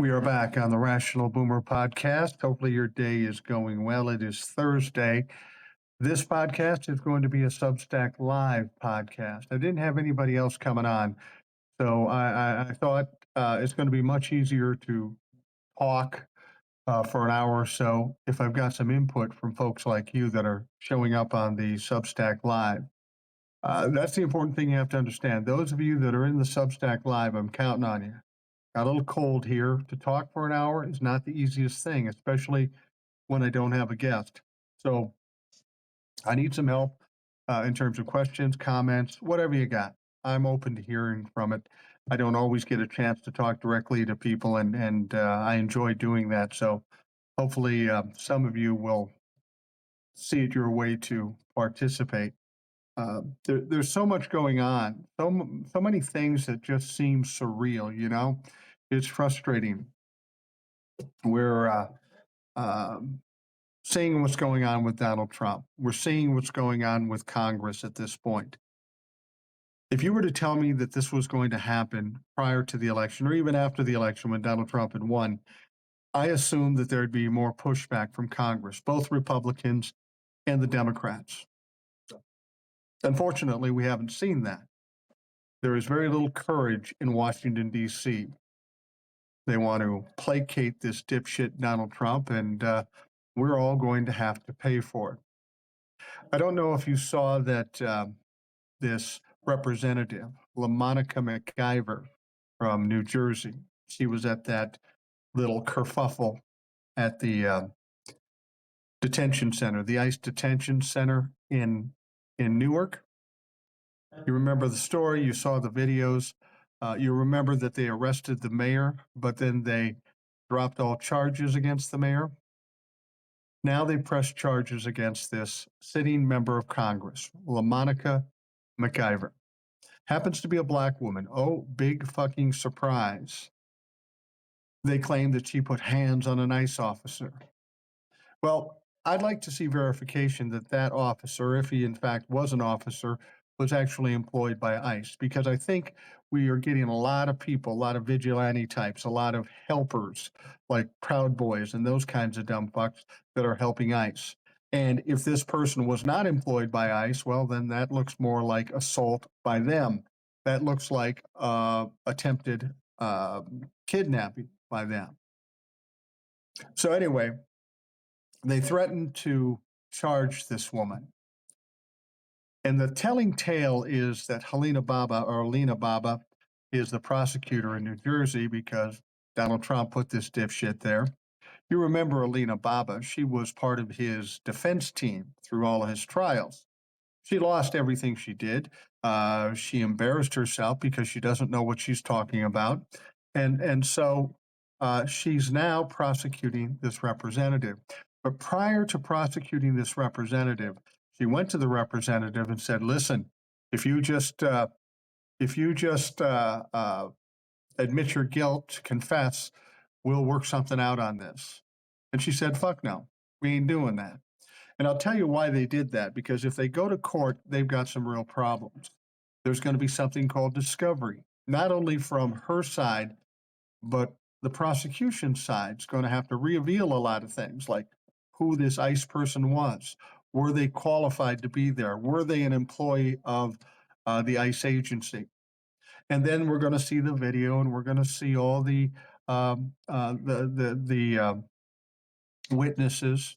We are back on the Rational Boomer podcast. Hopefully, your day is going well. It is Thursday. This podcast is going to be a Substack Live podcast. I didn't have anybody else coming on, so I thought it's going to be much easier to talk for an hour or so if I've got some input from folks like you that are showing up on the Substack Live. That's the important thing you have to understand. Those of you that are in the Substack Live, I'm counting on you. Got a little cold here. To talk for an hour is not the easiest thing, especially when I don't have a guest. So I need some help in terms of questions, comments, whatever you got. I'm open to hearing from it. I don't always get a chance to talk directly to people, and I enjoy doing that. So hopefully, some of you will see it your way to participate. There's so much going on, so many things that just seem surreal. It's frustrating. We're um, seeing what's going on with Donald Trump. We're seeing what's going on with Congress at this point. If you were to tell me that this was going to happen prior to the election or even after the election when Donald Trump had won, I assumed that there'd be more pushback from Congress, both Republicans and the Democrats. Unfortunately, we haven't seen that. There is very little courage in Washington, D.C. They want to placate this dipshit Donald Trump, and we're all going to have to pay for it. I don't know if you saw that this representative, LaMonica McIver from New Jersey, she was at that little kerfuffle at the detention center, the ICE detention center in Newark. You remember the story, you saw the videos. You remember that they arrested the mayor, but then they dropped all charges against the mayor. Now they press charges against this sitting member of Congress, LaMonica McIver. Happens to be a black woman. Oh, big fucking surprise. They claim that she put hands on an ICE officer. Well, I'd like to see verification that that officer, if he in fact was an officer, was actually employed by ICE, because I think we are getting a lot of people, a lot of vigilante types, a lot of helpers like Proud Boys and those kinds of dumb fucks that are helping ICE. And if this person was not employed by ICE, well, then that looks more like assault by them. That looks like attempted kidnapping by them. So, anyway, they threatened to charge this woman. And the telling tale is that Helena Baba, or Alina Baba, is the prosecutor in New Jersey because Donald Trump put this dipshit there. You remember Alina Baba, she was part of his defense team through all of his trials. She lost everything she did. She embarrassed herself because she doesn't know what she's talking about. And so she's now prosecuting this representative. But prior to prosecuting this representative, she went to the representative and said, "Listen, if you just admit your guilt, confess, we'll work something out on this." And she said, "Fuck no, we ain't doing that." And I'll tell you why they did that, because if they go to court, they've got some real problems. There's going to be something called discovery, not only from her side, but the prosecution side is going to have to reveal a lot of things, like who this ICE person was. Were they qualified to be there? Were they an employee of the ICE agency? And then we're going to see the video, and we're going to see all the witnesses.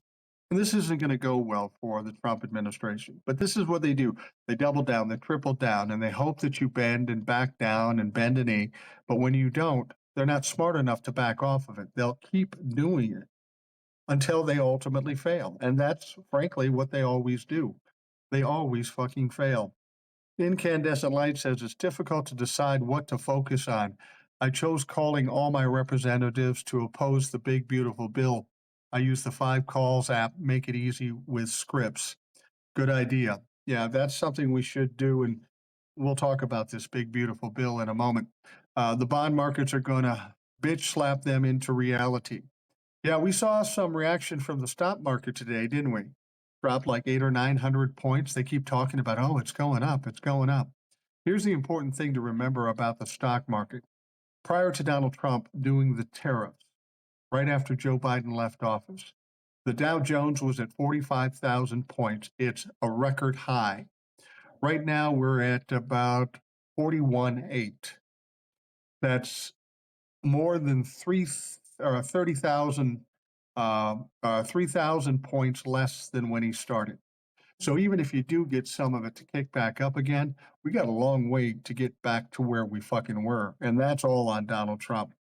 And this isn't going to go well for the Trump administration. But this is what they do. They double down, they triple down, and they hope that you bend and back down and bend a knee. But when you don't, they're not smart enough to back off of it. They'll keep doing it until they ultimately fail. And that's frankly what they always do. They always fucking fail. Incandescent Light says it's difficult to decide what to focus on. I chose calling all my representatives to oppose the big, beautiful bill. I use the 5 calls app, make it easy with scripts. Good idea. Yeah, that's something we should do. And we'll talk about this big, beautiful bill in a moment. The bond markets are going to bitch slap them into reality. Yeah, we saw some reaction from the stock market today, didn't we? Dropped like 800 or 900 points. They keep talking about, oh, it's going up, it's going up. Here's the important thing to remember about the stock market. prior to Donald Trump doing the tariffs, right after Joe Biden left office, the Dow Jones was at 45,000 points. It's a record high. Right now, we're at about 41.8. That's more than 30,000 3,000 points less than when he started. So even if you do get some of it to kick back up again, we got a long way to get back to where we fucking were. And that's all on Donald Trump.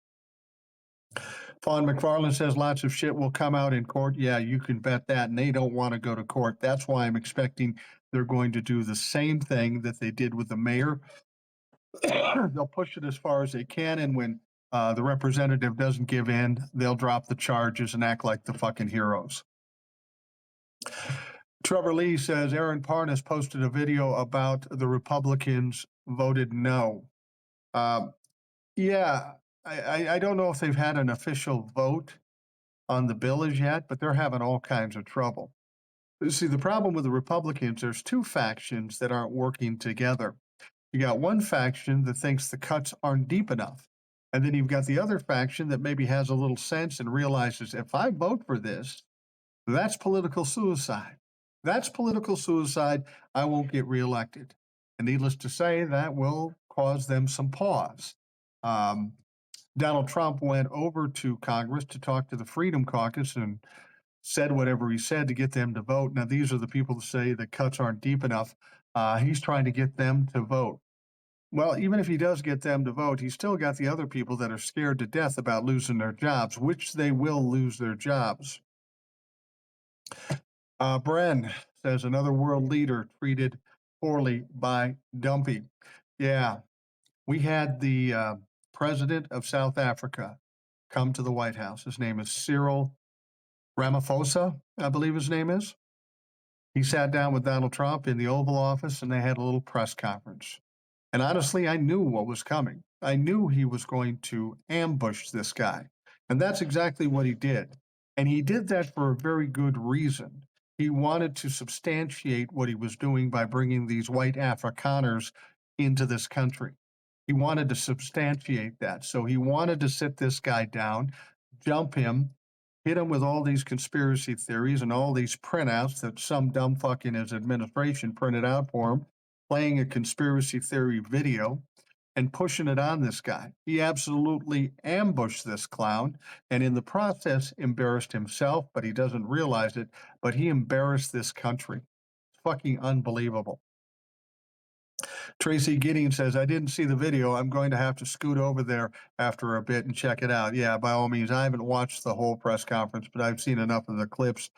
Fawn McFarland says lots of shit will come out in court. Yeah, you can bet that. And they don't want to go to court. That's why I'm expecting they're going to do the same thing that they did with the mayor. They'll push it as far as they can. And when the representative doesn't give in, they'll drop the charges and act like the fucking heroes. Trevor Lee says Aaron Parnas posted a video about the Republicans voted no. Yeah, I don't know if they've had an official vote on the bill as yet, but they're having all kinds of trouble. See, the problem with the Republicans, there's two factions that aren't working together. You got one faction that thinks the cuts aren't deep enough. And then you've got the other faction that maybe has a little sense and realizes if I vote for this, that's political suicide. That's political suicide. I won't get reelected. And needless to say, that will cause them some pause. Um, Donald Trump went over to Congress to talk to the Freedom Caucus and said whatever he said to get them to vote. Now, these are the people that say the cuts aren't deep enough. He's trying to get them to vote. Well, even if he does get them to vote, he's still got the other people that are scared to death about losing their jobs, which they will lose their jobs. Bren says another world leader treated poorly by Dumpy. Yeah, we had the president of South Africa come to the White House. His name is Cyril Ramaphosa, I believe his name is. He sat down with Donald Trump in the Oval Office and they had a little press conference. And honestly, I knew what was coming. I knew he was going to ambush this guy. And that's exactly what he did. And he did that for a very good reason. He wanted to substantiate what he was doing by bringing these white Afrikaners into this country. He wanted to substantiate that. So he wanted to sit this guy down, jump him, hit him with all these conspiracy theories and all these printouts that some dumb fuck in his administration printed out for him, playing a conspiracy theory video and pushing it on this guy. He absolutely ambushed this clown and in the process embarrassed himself, but he doesn't realize it, but he embarrassed this country. It's fucking unbelievable. Tracy Giddings says, I didn't see the video. I'm going to have to scoot over there after a bit and check it out. Yeah, by all means, I haven't watched the whole press conference, but I've seen enough of the clips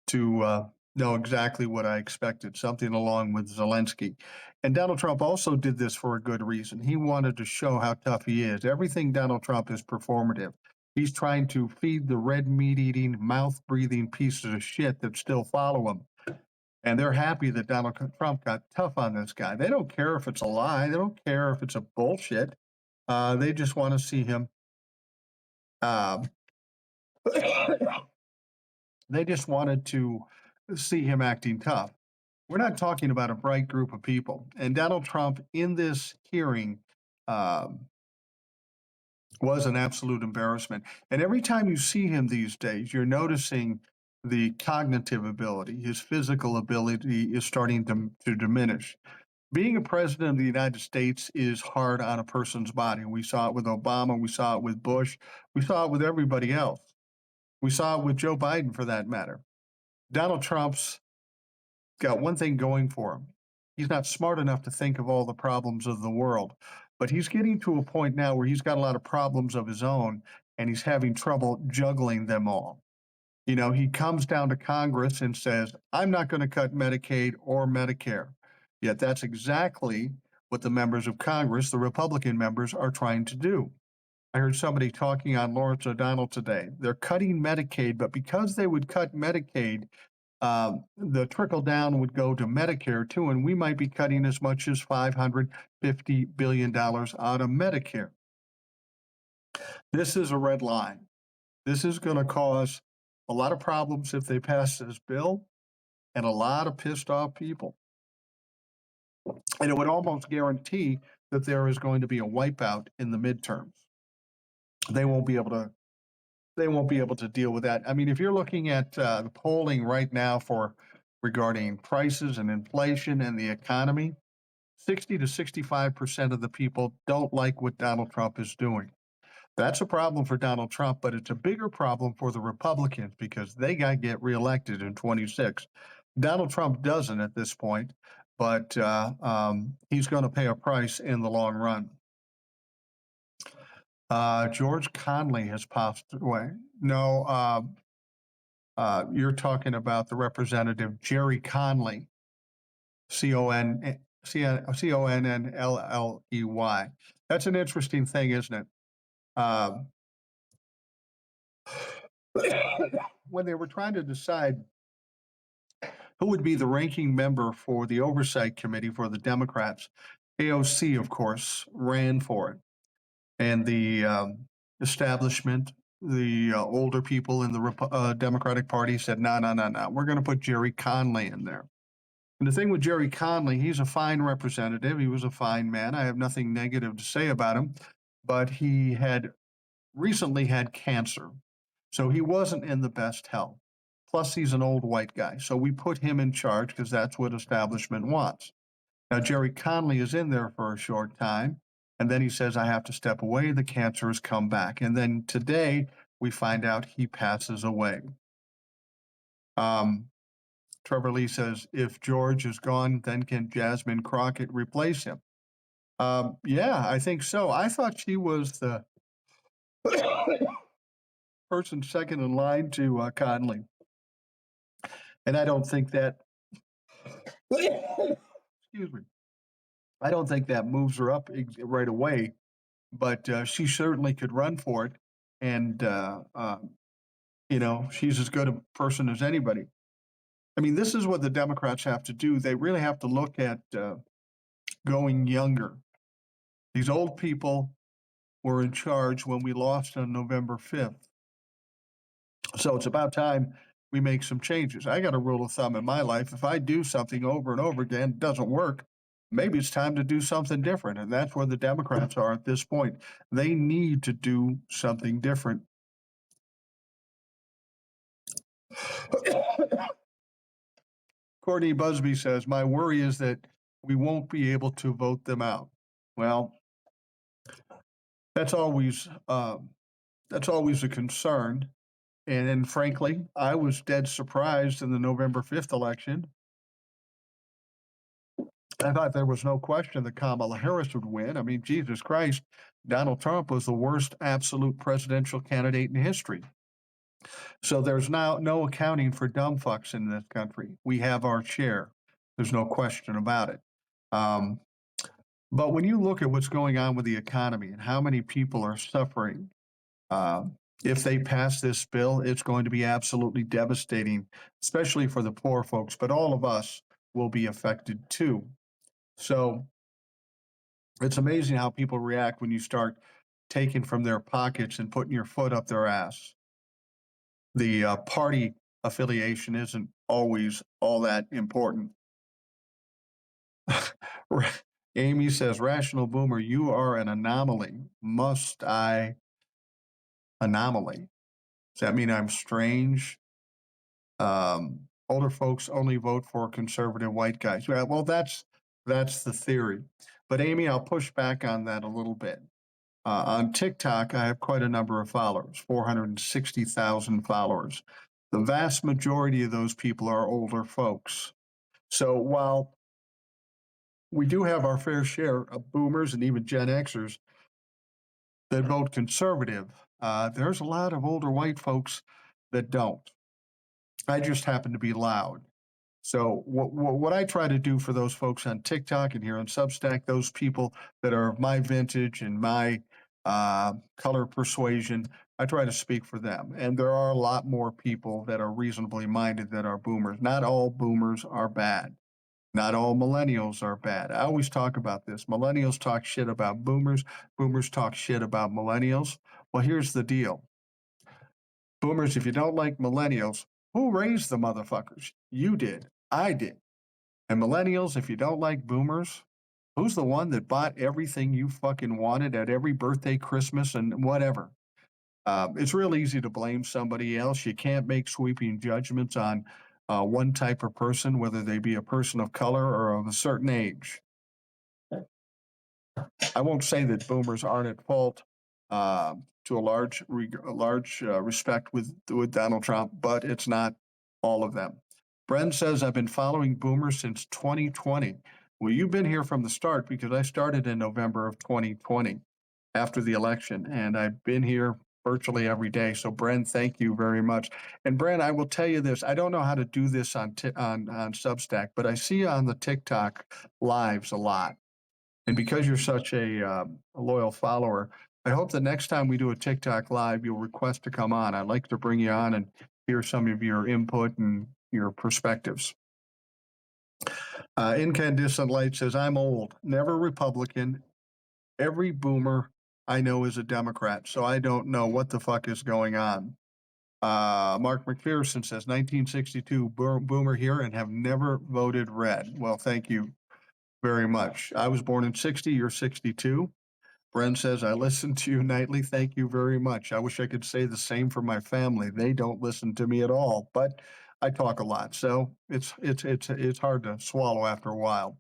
to know exactly what I expected, something along with Zelensky. And Donald Trump also did this for a good reason. He wanted to show how tough he is. Everything Donald Trump is performative. He's trying to feed the red meat eating, mouth breathing pieces of shit that still follow him. And they're happy that Donald Trump got tough on this guy. They don't care if it's a lie. They don't care if it's a bullshit. They just want to see him. They just wanted to see him acting tough. We're not talking about a bright group of people. And Donald Trump in this hearing was an absolute embarrassment. And every time you see him these days, you're noticing the cognitive ability, his physical ability is starting to diminish. Being a president of the United States is hard on a person's body. We saw it with Obama, we saw it with Bush, we saw it with everybody else. We saw it with Joe Biden for that matter. Donald Trump's got one thing going for him. He's not smart enough to think of all the problems of the world, but he's getting to a point now where he's got a lot of problems of his own and he's having trouble juggling them all. You know, he comes down to Congress and says, I'm not going to cut Medicaid or Medicare. Yet that's exactly what the members of Congress, the Republican members, are trying to do. I heard somebody talking on Lawrence O'Donnell today. They're cutting Medicaid, but because they would cut Medicaid, the trickle down would go to Medicare too, and we might be cutting as much as $550 billion out of Medicare. This is a red line. This is going to cause a lot of problems if they pass this bill and a lot of pissed off people. And it would almost guarantee that there is going to be a wipeout in the midterms. They won't be able to. They won't be able to deal with that. I mean, if you're looking at the polling right now for regarding prices and inflation and the economy, 60 to 65% of the people don't like what Donald Trump is doing. That's a problem for Donald Trump, but it's a bigger problem for the Republicans because they got to get reelected in 26. Donald Trump doesn't at this point, but he's going to pay a price in the long run. George Conley has passed away. No, you're talking about the representative Jerry Conley, Connelley. That's an interesting thing, isn't it? Um, when they were trying to decide who would be the ranking member for the oversight committee for the Democrats, AOC, of course, ran for it. And the establishment, the older people in the Democratic Party said, no, no, no, no, we're going to put Jerry Conley in there. And the thing with Jerry Conley, he's a fine representative. He was a fine man. I have nothing negative to say about him, but he had recently had cancer. So he wasn't in the best health. Plus, he's an old white guy. So we put him in charge because that's what establishment wants. Now, Jerry Conley is in there for a short time. And then he says, I have to step away. The cancer has come back. And then today we find out he passes away. Um, Trevor Lee says, if George is gone, then can Jasmine Crockett replace him? Yeah, I think so. I thought she was the person second in line to Conley. And I don't think that, excuse me, I don't think that moves her up right away, but she certainly could run for it. And, she's as good a person as anybody. I mean, this is what the Democrats have to do. They really have to look at going younger. These old people were in charge when we lost on November 5th. So it's about time we make some changes. I got a rule of thumb in my life. If I do something over and over again, it doesn't work, maybe it's time to do something different. And that's where the Democrats are at this point. They need to do something different. Courtney Busby says, my worry is that we won't be able to vote them out. Well, that's always a concern. And frankly, I was dead surprised in the November 5th election. I thought there was no question that Kamala Harris would win. I mean, Jesus Christ, Donald Trump was the worst absolute presidential candidate in history. So there's now no accounting for dumb fucks in this country. We have our share. There's no question about it. Um, but when you look at what's going on with the economy and how many people are suffering, uh, if they pass this bill, it's going to be absolutely devastating, especially for the poor folks, but all of us will be affected too. So it's amazing how people react when you start taking from their pockets and putting your foot up their ass. The party affiliation isn't always all that important. Amy says, Rational Boomer, you are an anomaly. Must I? Anomaly. Does that mean I'm strange? Older folks only vote for conservative white guys. Well, that's the theory. But Amy, I'll push back on that a little bit. On TikTok, I have quite a number of followers, 460,000 followers. The vast majority of those people are older folks. So while we do have our fair share of boomers and even Gen Xers that vote conservative, there's a lot of older white folks that don't. I just happen to be loud. So what I try to do for those folks on TikTok and here on Substack, those people that are my vintage and my color persuasion, I try to speak for them. And there are a lot more people that are reasonably minded that are boomers. Not all boomers are bad. Not all millennials are bad. I always talk about this. Millennials talk shit about boomers. Boomers talk shit about millennials. Well, here's the deal. Boomers, if you don't like millennials, who raised the motherfuckers? You did. I did. And millennials, if you don't like boomers, who's the one that bought everything you fucking wanted at every birthday, Christmas, and whatever? It's real easy to blame somebody else. You can't make sweeping judgments on one type of person, whether they be a person of color or of a certain age. I won't say that boomers aren't at fault to a large respect with Donald Trump, but it's not all of them. Bren says I've been following boomers since 2020. Well, you've been here from the start because I started in November of 2020 after the election, and I've been here virtually every day. So, Bren, thank you very much. And Bren, I will tell you this: I don't know how to do this on Substack, but I see on the TikTok lives a lot. And because you're such a loyal follower, I hope the next time we do a TikTok live, you'll request to come on. I'd like to bring you on and hear some of your input and your perspectives. Incandescent Light says, I'm old, never Republican. Every boomer I know is a Democrat, so I don't know what the fuck is going on. Mark McPherson says, 1962 boomer here and have never voted red. Well, thank you very much. I was born in 60, you're 62. Bren says, I listen to you nightly. Thank you very much. I wish I could say the same for my family. They don't listen to me at all, but I talk a lot. So it's hard to swallow after a while.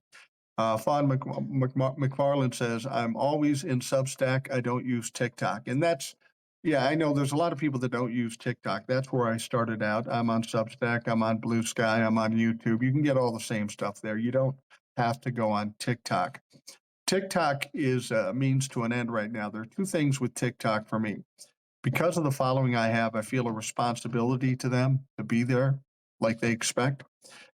Fawn McFarland says, I'm always in Substack. I don't use TikTok. And that's, yeah, I know there's a lot of people that don't use TikTok. That's where I started out. I'm on Substack. I'm on Blue Sky. I'm on YouTube. You can get all the same stuff there. You don't have to go on TikTok. TikTok is a means to an end right now. There are two things with TikTok for me. Because of the following I have, I feel a responsibility to them to be there like they expect.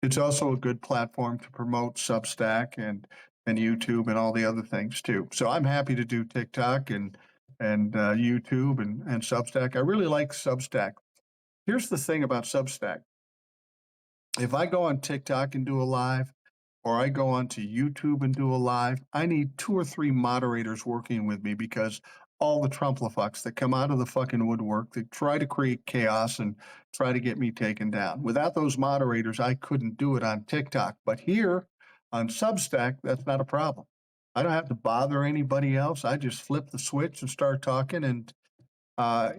It's also a good platform to promote Substack and YouTube and all the other things too. So I'm happy to do TikTok and YouTube and Substack. I really like Substack. Here's the thing about Substack. If I go on TikTok and do a live, or I go onto YouTube and do a live, I need 2 or 3 moderators working with me because all the Trumplafucks that come out of the fucking woodwork that try to create chaos and try to get me taken down. Without those moderators, I couldn't do it on TikTok. But here on Substack, that's not a problem. I don't have to bother anybody else. I just flip the switch and start talking. And uh,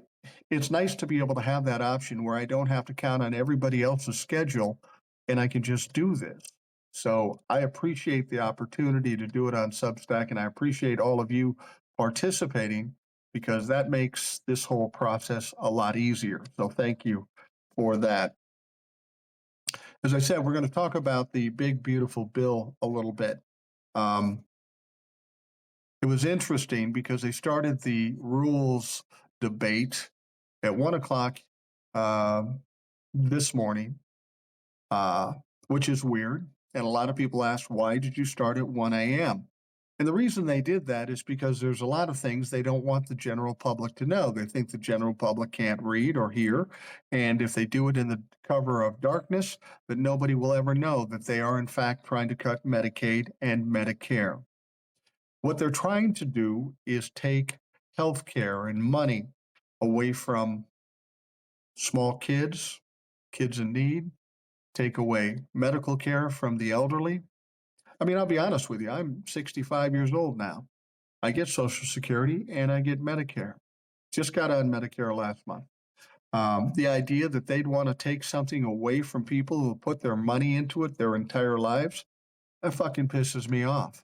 it's nice to be able to have that option where I don't have to count on everybody else's schedule and I can just do this. So I appreciate the opportunity to do it on Substack, and I appreciate all of you participating because that makes this whole process a lot easier. So thank you for that. As I said, we're going to talk about the big, beautiful bill a little bit. It was interesting because they started the rules debate at 1 o'clock this morning, which is weird. And a lot of people asked, why did you start at 1 a.m.? And the reason they did that is because there's a lot of things they don't want the general public to know. They think the general public can't read or hear. And if they do it in the cover of darkness, that nobody will ever know that they are, in fact, trying to cut Medicaid and Medicare. What they're trying to do is take health care and money away from small kids, kids in need, take away medical care from the elderly. I mean, I'll be honest with you, I'm 65 years old now. I get Social Security and I get Medicare. Just got on Medicare last month. The idea that they'd want to take something away from people who put their money into it their entire lives, that fucking pisses me off.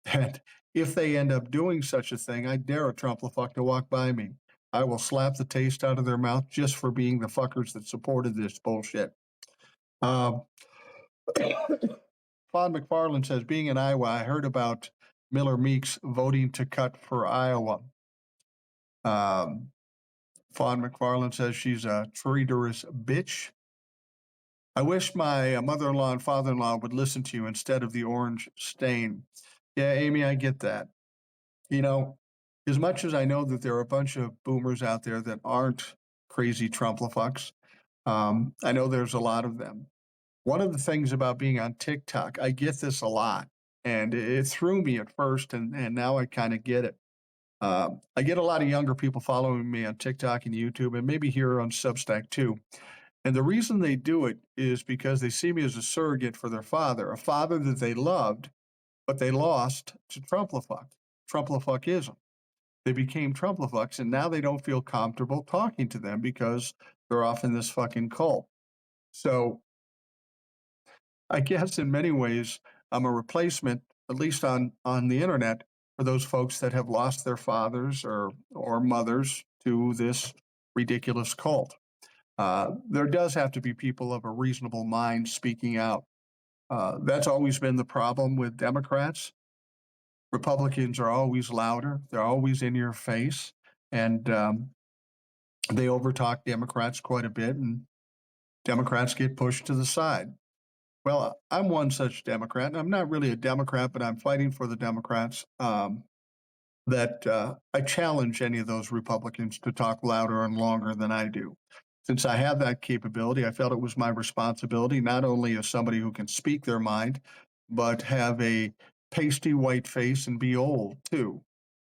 And if they end up doing such a thing, I dare a Trump-la-fuck to walk by me. I will slap the taste out of their mouth just for being the fuckers that supported this bullshit. Fawn McFarland says, being in Iowa, I heard about Miller Meeks voting to cut for Iowa. Fawn McFarland says she's a traitorous bitch. I wish my mother-in-law and father-in-law would listen to you instead of the orange stain. Yeah, Amy, I get that. You know, as much as I know that there are a bunch of boomers out there that aren't crazy Trump-la-fucks, I know there's a lot of them. One of the things about being on TikTok, I get this a lot, and it threw me at first, and now I kind of get it. I get a lot of younger people following me on TikTok and YouTube, and maybe here on Substack too. And the reason they do it is because they see me as a surrogate for their father, a father that they loved, but they lost to Trump-la-fuck, Trump-la-fuckism. They became Trump-a-fucks, and now they don't feel comfortable talking to them because they're off in this fucking cult. So I guess in many ways, I'm a replacement, at least on the internet, for those folks that have lost their fathers or mothers to this ridiculous cult. There does have to be people of a reasonable mind speaking out. That's always been the problem with Democrats. Republicans are always louder. They're always in your face, and they overtalk Democrats quite a bit, and Democrats get pushed to the side. Well, I'm one such Democrat. I'm not really a Democrat, but I'm fighting for the Democrats. That I challenge any of those Republicans to talk louder and longer than I do. Since I have that capability, I felt it was my responsibility, not only as somebody who can speak their mind, but have a pasty white face and be old too.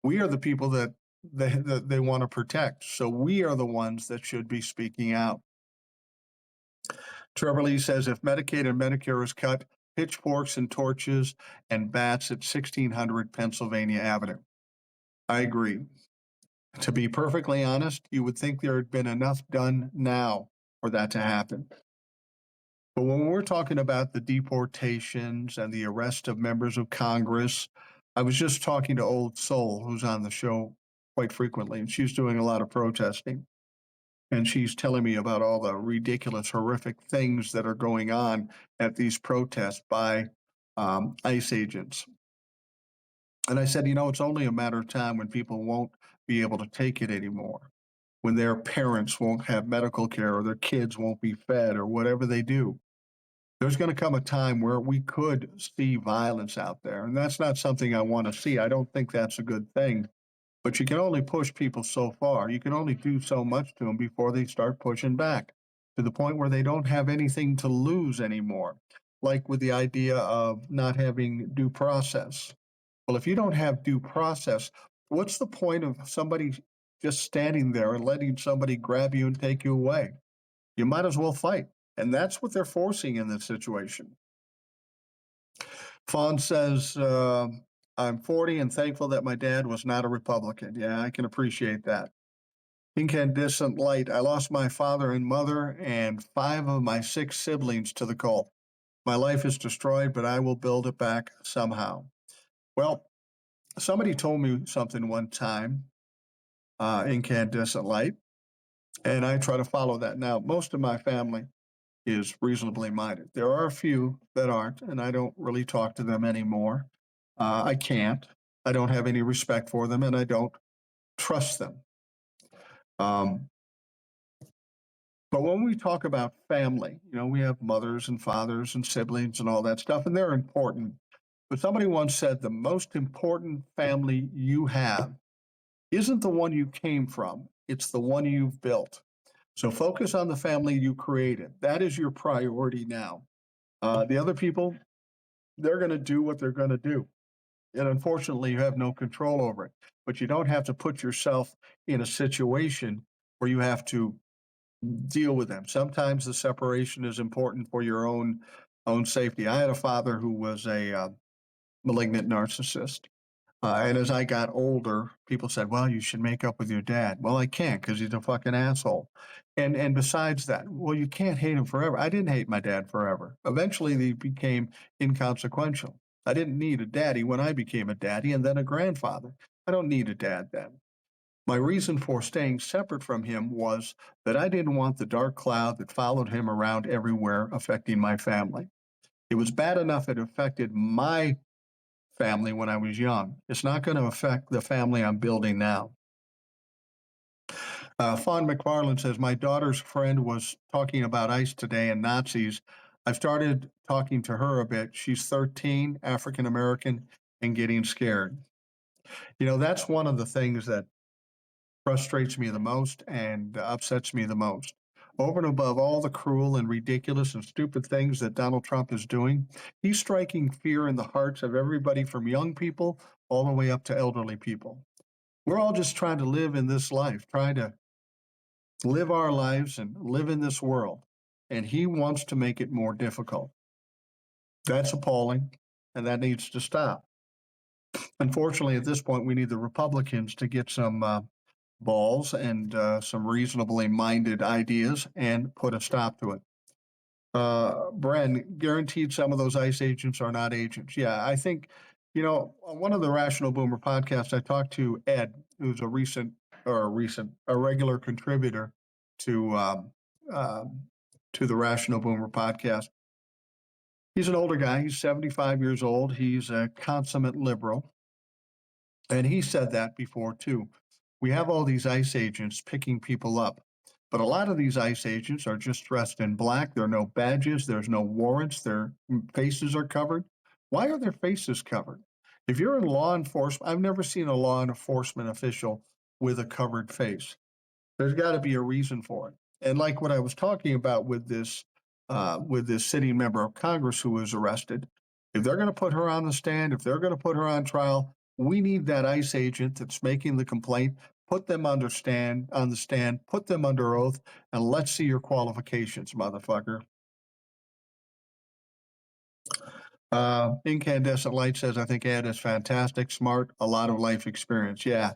We are the people that they want to protect. So we are the ones that should be speaking out. Trevor Lee says if Medicaid and Medicare is cut, pitchforks and torches and bats at 1600 Pennsylvania Avenue. I agree. To be perfectly honest, you would think there had been enough done now for that to happen. But when we're talking about the deportations and the arrest of members of Congress, I was just talking to Old Soul, who's on the show quite frequently, and she's doing a lot of protesting. And she's telling me about all the ridiculous, horrific things that are going on at these protests by ICE agents. And I said, it's only a matter of time when people won't be able to take it anymore, when their parents won't have medical care or their kids won't be fed or whatever they do. There's going to come a time where we could see violence out there. And that's not something I want to see. I don't think that's a good thing. But you can only push people so far. You can only do so much to them before they start pushing back to the point where they don't have anything to lose anymore. Like with the idea of not having due process. Well, if you don't have due process, what's the point of somebody just standing there and letting somebody grab you and take you away? You might as well fight. And that's what they're forcing in this situation. Fawn says, I'm 40 and thankful that my dad was not a Republican. Yeah, I can appreciate that. Incandescent light. I lost my father and mother and 5 of my 6 siblings to the cult. My life is destroyed, but I will build it back somehow. Well, somebody told me something one time, incandescent light, and I try to follow that. Now, most of my family is reasonably minded. There are a few that aren't, and I don't really talk to them anymore. I can't. I don't have any respect for them, and I don't trust them. But when we talk about family, we have mothers and fathers and siblings and all that stuff, and they're important. But somebody once said the most important family you have isn't the one you came from, it's the one you've built. So focus on the family you created. That is your priority now. The other people, they're going to do what they're going to do. And unfortunately, you have no control over it. But you don't have to put yourself in a situation where you have to deal with them. Sometimes the separation is important for your own safety. I had a father who was a malignant narcissist. And as I got older, people said, "Well, you should make up with your dad." Well, I can't because he's a fucking asshole. And besides that, well, you can't hate him forever. I didn't hate my dad forever. Eventually, he became inconsequential. I didn't need a daddy when I became a daddy and then a grandfather. I don't need a dad then. My reason for staying separate from him was that I didn't want the dark cloud that followed him around everywhere affecting my family. It was bad enough it affected my family when I was young. It's not going to affect the family I'm building now. Fawn McFarland says, my daughter's friend was talking about ICE today and Nazis. I've started talking to her a bit. She's 13, African American, and getting scared. That's one of the things that frustrates me the most and upsets me the most. Over and above all the cruel and ridiculous and stupid things that Donald Trump is doing, he's striking fear in the hearts of everybody from young people all the way up to elderly people. We're all just trying to live in this life, trying to live our lives and live in this world. And he wants to make it more difficult. That's appalling, and that needs to stop. Unfortunately, at this point, we need the Republicans to get some balls and some reasonably minded ideas and put a stop to it. Bren, guaranteed some of those ICE agents are not agents. Yeah, I think, on one of the Rational Boomer podcasts, I talked to Ed, who's a regular contributor to um, to the Rational Boomer podcast. He's an older guy. He's 75 years old. He's a consummate liberal. And he said that before too. We have all these ICE agents picking people up, but a lot of these ICE agents are just dressed in black. There are no badges, there's no warrants, their faces are covered. Why are their faces covered? If you're in law enforcement, I've never seen a law enforcement official with a covered face. There's got to be a reason for it. And like what I was talking about with this sitting member of Congress who was arrested, if they're going to put her on the stand, if they're going to put her on trial, we need that ICE agent that's making the complaint. Put them on the stand, put them under oath, and let's see your qualifications, motherfucker. Incandescent Light says, I think Ed is fantastic, smart, a lot of life experience. Yeah,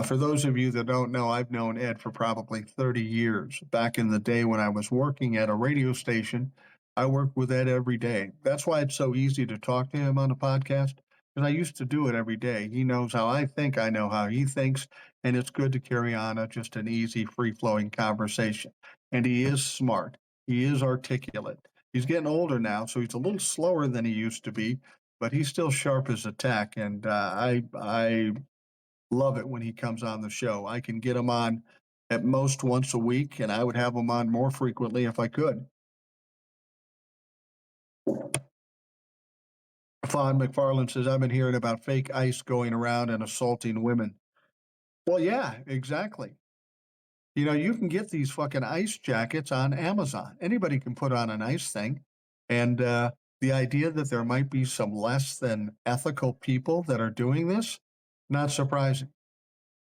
for those of you that don't know, I've known Ed for probably 30 years. Back in the day when I was working at a radio station, I worked with Ed every day. That's why it's so easy to talk to him on a podcast, because I used to do it every day. He knows how I think, I know how he thinks, and it's good to carry on just an easy, free flowing conversation. And he is smart, he is articulate. He's getting older now, so he's a little slower than he used to be, but he's still sharp as a tack. And I love it when he comes on the show. I can get him on at most once a week, and I would have him on more frequently if I could. Fawn McFarland says, I've been hearing about fake ICE going around and assaulting women. Well, yeah, exactly. You can get these fucking ICE jackets on Amazon. Anybody can put on an ICE thing. And the idea that there might be some less than ethical people that are doing this, not surprising.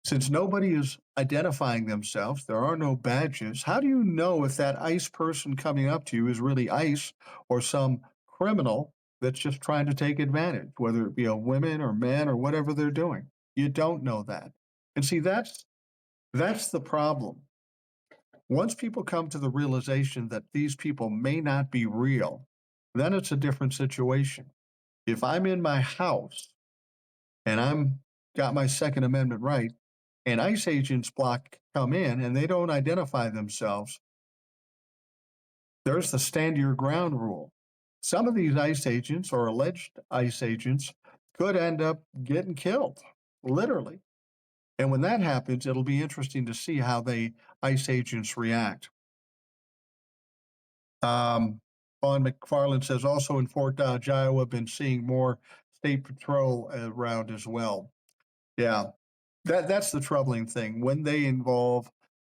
Since nobody is identifying themselves, there are no badges. How do you know if that ICE person coming up to you is really ICE or some criminal that's just trying to take advantage, whether it be a woman or man or whatever they're doing? You don't know that. And see, that's the problem. Once people come to the realization that these people may not be real, then it's a different situation. If I'm in my house and I'm got my Second Amendment right, and ICE agents block come in and they don't identify themselves, there's the stand your ground rule. Some of these ICE agents or alleged ICE agents could end up getting killed, literally. And when that happens, it'll be interesting to see how the ICE agents react. Um, Vaughn McFarland says also in Fort Dodge, Iowa, been seeing more state patrol around as well. Yeah, that's the troubling thing when they involve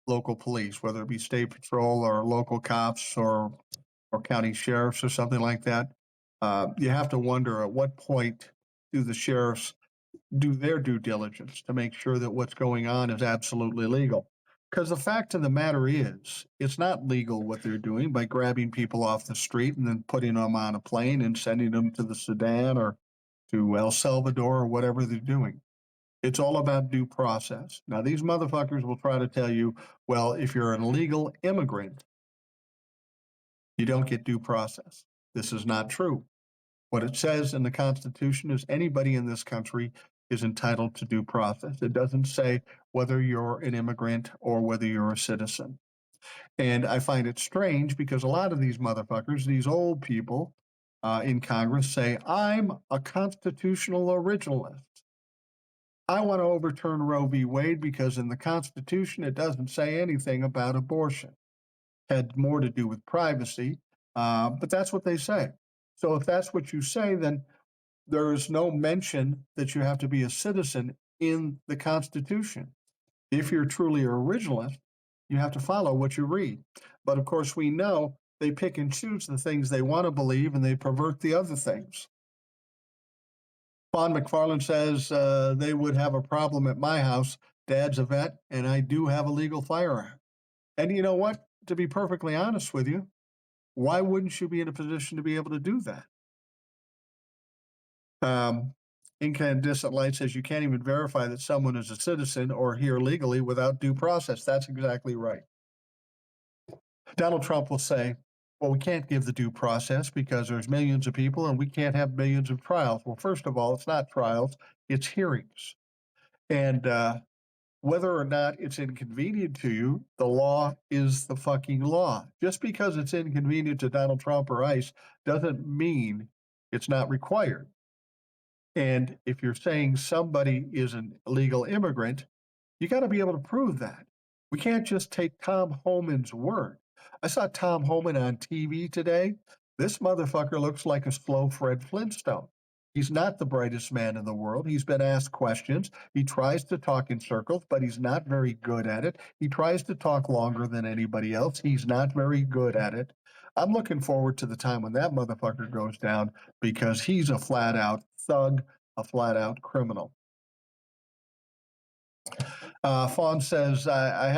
local police, whether it be state patrol or local cops or county sheriffs or something like that. You have to wonder at what point do the sheriffs do their due diligence to make sure that what's going on is absolutely legal. Because the fact of the matter is, it's not legal what they're doing by grabbing people off the street and then putting them on a plane and sending them to the Sudan or to El Salvador or whatever they're doing. It's all about due process. Now, these motherfuckers will try to tell you, well, if you're an illegal immigrant, you don't get due process. This is not true. What it says in the Constitution is anybody in this country is entitled to due process. It doesn't say whether you're an immigrant or whether you're a citizen. And I find it strange because a lot of these motherfuckers, these old people in Congress say, I'm a constitutional originalist. I want to overturn Roe v. Wade because in the Constitution it doesn't say anything about abortion. It had more to do with privacy, but that's what they say. So if that's what you say, then there is no mention that you have to be a citizen in the Constitution. If you're truly an originalist, you have to follow what you read. But of course, we know they pick and choose the things they want to believe and they pervert the other things. Fawn McFarland says they would have a problem at my house. Dad's a vet, and I do have a legal firearm. And you know what? To be perfectly honest with you, why wouldn't you be in a position to be able to do that? Um, Incandescent light says you can't even verify that someone is a citizen or here legally without due process. That's exactly right. Donald Trump will say, well, we can't give the due process because there's millions of people and we can't have millions of trials. Well, first of all, it's not trials, it's hearings. And whether or not it's inconvenient to you, the law is the fucking law. Just because it's inconvenient to Donald Trump or ICE doesn't mean it's not required. And if you're saying somebody is an illegal immigrant, you got to be able to prove that. We can't just take Tom Homan's word. I saw Tom Homan on TV today. This motherfucker looks like a slow Fred Flintstone. He's not the brightest man in the world. He's been asked questions. He tries to talk in circles, but he's not very good at it. He tries to talk longer than anybody else. He's not very good at it. I'm looking forward to the time when that motherfucker goes down because he's a flat out thug, a flat out criminal. Fawn says, I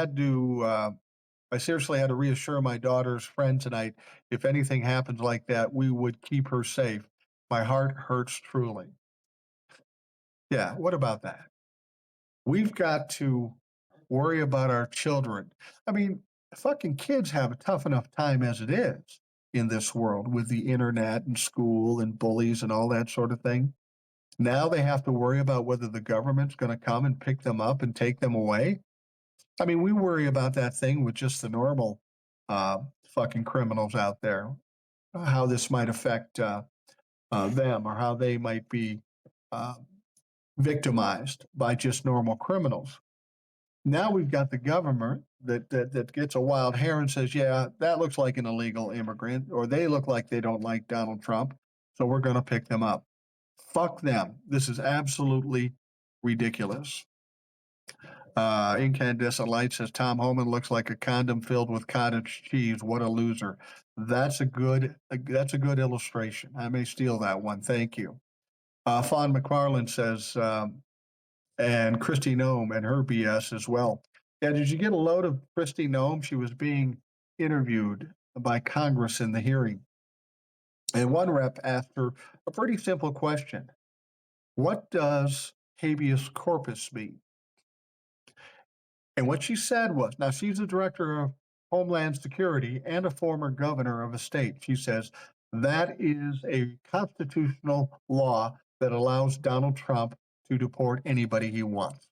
seriously had to reassure my daughter's friend tonight. If anything happens like that, we would keep her safe. My heart hurts truly. Yeah, what about that? We've got to worry about our children. I mean, fucking kids have a tough enough time as it is in this world with the internet and school and bullies and all that sort of thing. Now they have to worry about whether the government's going to come and pick them up and take them away. I mean, we worry about that thing with just the normal fucking criminals out there, how this might affect them or how they might be uh, victimized by just normal criminals. Now we've got the government that gets a wild hair and says, yeah, that looks like an illegal immigrant, or they look like they don't like Donald Trump, so we're going to pick them up. Fuck them. This is absolutely ridiculous. Incandescent Light says Tom Homan looks like a condom filled with cottage cheese. What a loser. That's a good illustration. I may steal that one. Thank you. Fawn McFarland says, and Christy Nome and her BS as well. Yeah, did you get a load of Christy Nome? She was being interviewed by Congress in the hearing. And one rep asked her a pretty simple question. What does habeas corpus mean? And what she said was, now she's the director of Homeland Security and a former governor of a state. She says that is a constitutional law that allows Donald Trump to deport anybody he wants.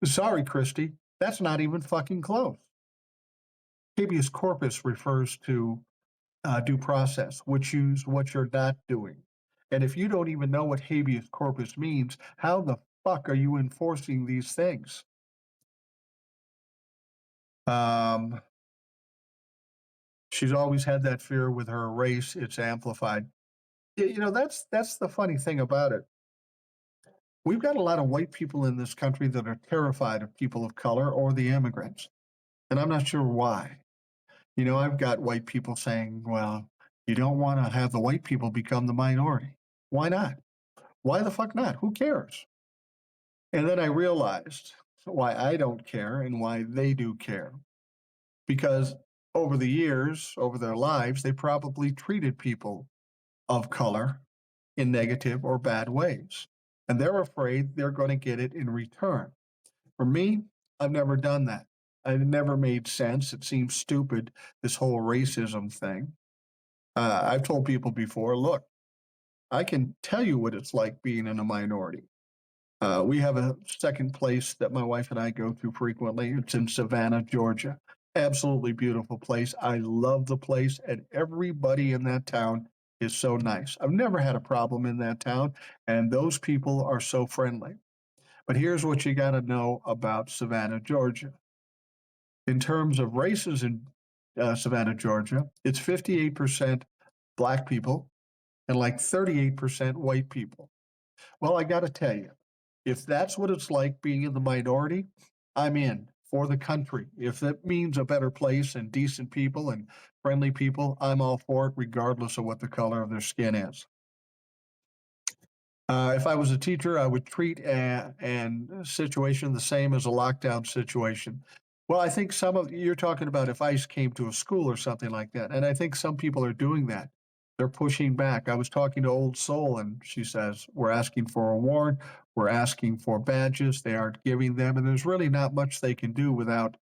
Sorry, Christy, that's not even fucking close. Habeas corpus refers to due process, which is what you're not doing. And if you don't even know what habeas corpus means, how the fuck are you enforcing these things? Um, she's always had that fear with her race. It's amplified. You know, that's the funny thing about it. We've got a lot of white people in this country that are terrified of people of color or the immigrants. And I'm not sure why. You know, I've got white people saying, well, you don't want to have the white people become the minority. Why not? Why the fuck not? Who cares? And then I realized why I don't care and why they do care. Because over the years, over their lives, they probably treated people of color in negative or bad ways. And they're afraid they're going to get it in return. For me, I've never done that. It never made sense. It seems stupid, this whole racism thing. I've told people before, look, I can tell you what it's like being in a minority. We have a second place that my wife and I go to frequently. It's in Savannah, Georgia. Absolutely beautiful place. I love the place, and everybody in that town is so nice. I've never had a problem in that town, and those people are so friendly. But here's what you got to know about Savannah, Georgia. In terms of races in Savannah, Georgia, it's 58% black people and like 38% white people. Well, I got to tell you, if that's what it's like being in the minority, I'm in for the country. If that means a better place and decent people and friendly people, I'm all for it, regardless of what the color of their skin is. If I was a teacher, I would treat a situation the same as a lockdown situation. Well, I think some of you're talking about if ICE came to a school or something like that, and I think some people are doing that. They're pushing back. I was talking to Old Soul, and she says, "We're asking for a warrant. We're asking for badges. They aren't giving them, and there's really not much they can do without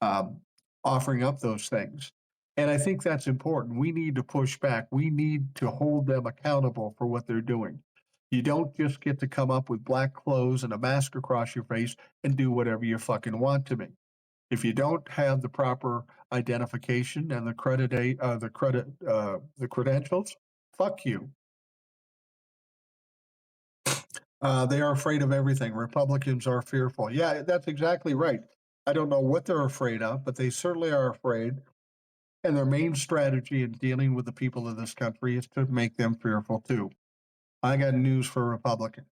um, offering up those things." And I think that's important. We need to push back. We need to hold them accountable for what they're doing. You don't just get to come up with black clothes and a mask across your face and do whatever you fucking want to me. If you don't have the proper identification and the credentials, fuck you. They are afraid of everything. Republicans are fearful. Yeah, that's exactly right. I don't know what they're afraid of, but they certainly are afraid. And their main strategy in dealing with the people of this country is to make them fearful too. I got news for Republicans,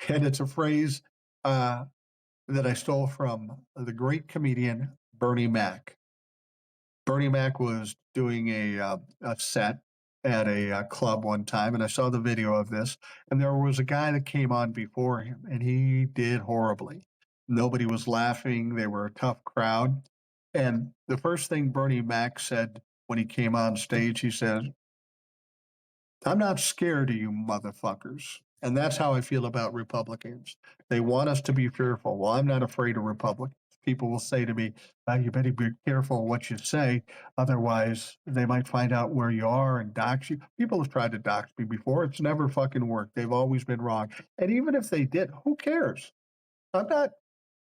and it's a phrase uh, that I stole from the great comedian Bernie Mac. Bernie Mac was doing a set at a club one time, and I saw the video of this. And there was a guy that came on before him, and he did horribly. Nobody was laughing. They were a tough crowd. And the first thing Bernie Mac said when he came on stage, he said, "I'm not scared of you motherfuckers." And that's how I feel about Republicans. They want us to be fearful. Well, I'm not afraid of Republicans. People will say to me, you better be careful what you say. Otherwise, they might find out where you are and dox you. People have tried to dox me before. It's never fucking worked. They've always been wrong. And even if they did, who cares? I'm not.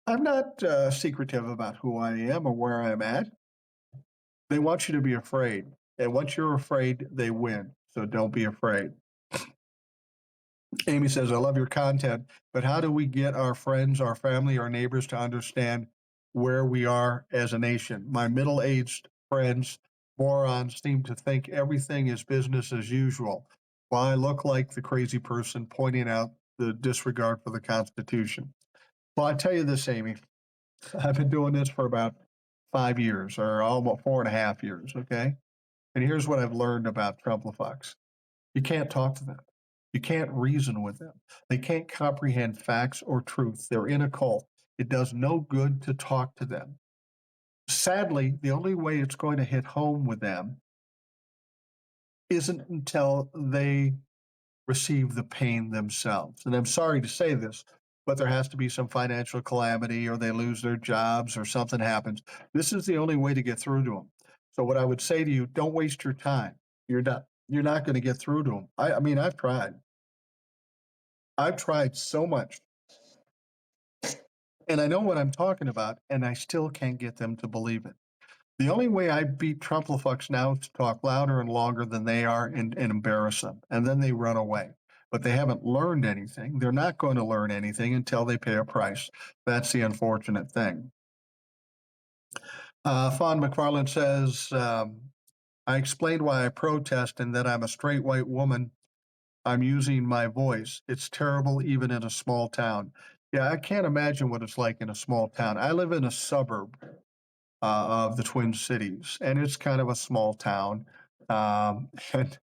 I'm not secretive about who I am or where I'm at. They want you to be afraid. And once you're afraid, they win. So don't be afraid. Amy says, "I love your content, but how do we get our friends, our family, our neighbors to understand where we are as a nation? My middle aged friends, morons, seem to think everything is business as usual, while I look like the crazy person pointing out the disregard for the Constitution." Well, I tell you this, Amy, I've been doing this for about 5 years or almost 4.5 years. Okay. And here's what I've learned about Trump-a-fucks. You can't talk to them. You can't reason with them. They can't comprehend facts or truth. They're in a cult. It does no good to talk to them. Sadly, the only way it's going to hit home with them isn't until they receive the pain themselves. And I'm sorry to say this, but there has to be some financial calamity or they lose their jobs or something happens. This is the only way to get through to them. So what I would say to you, don't waste your time. You're not going to get through to them. I mean, I've tried. I've tried so much and I know what I'm talking about, and I still can't get them to believe it. The only way I beat Trumplefucks now is to talk louder and longer than they are and embarrass them, and then they run away. But they haven't learned anything. They're not going to learn anything until they pay a price. That's the unfortunate thing. Fawn McFarland says, "I explained why I protest and that I'm a straight white woman. I'm using my voice. It's terrible, even in a small town." Yeah, I can't imagine what it's like in a small town. I live in a suburb of the Twin Cities, and it's kind of a small town. And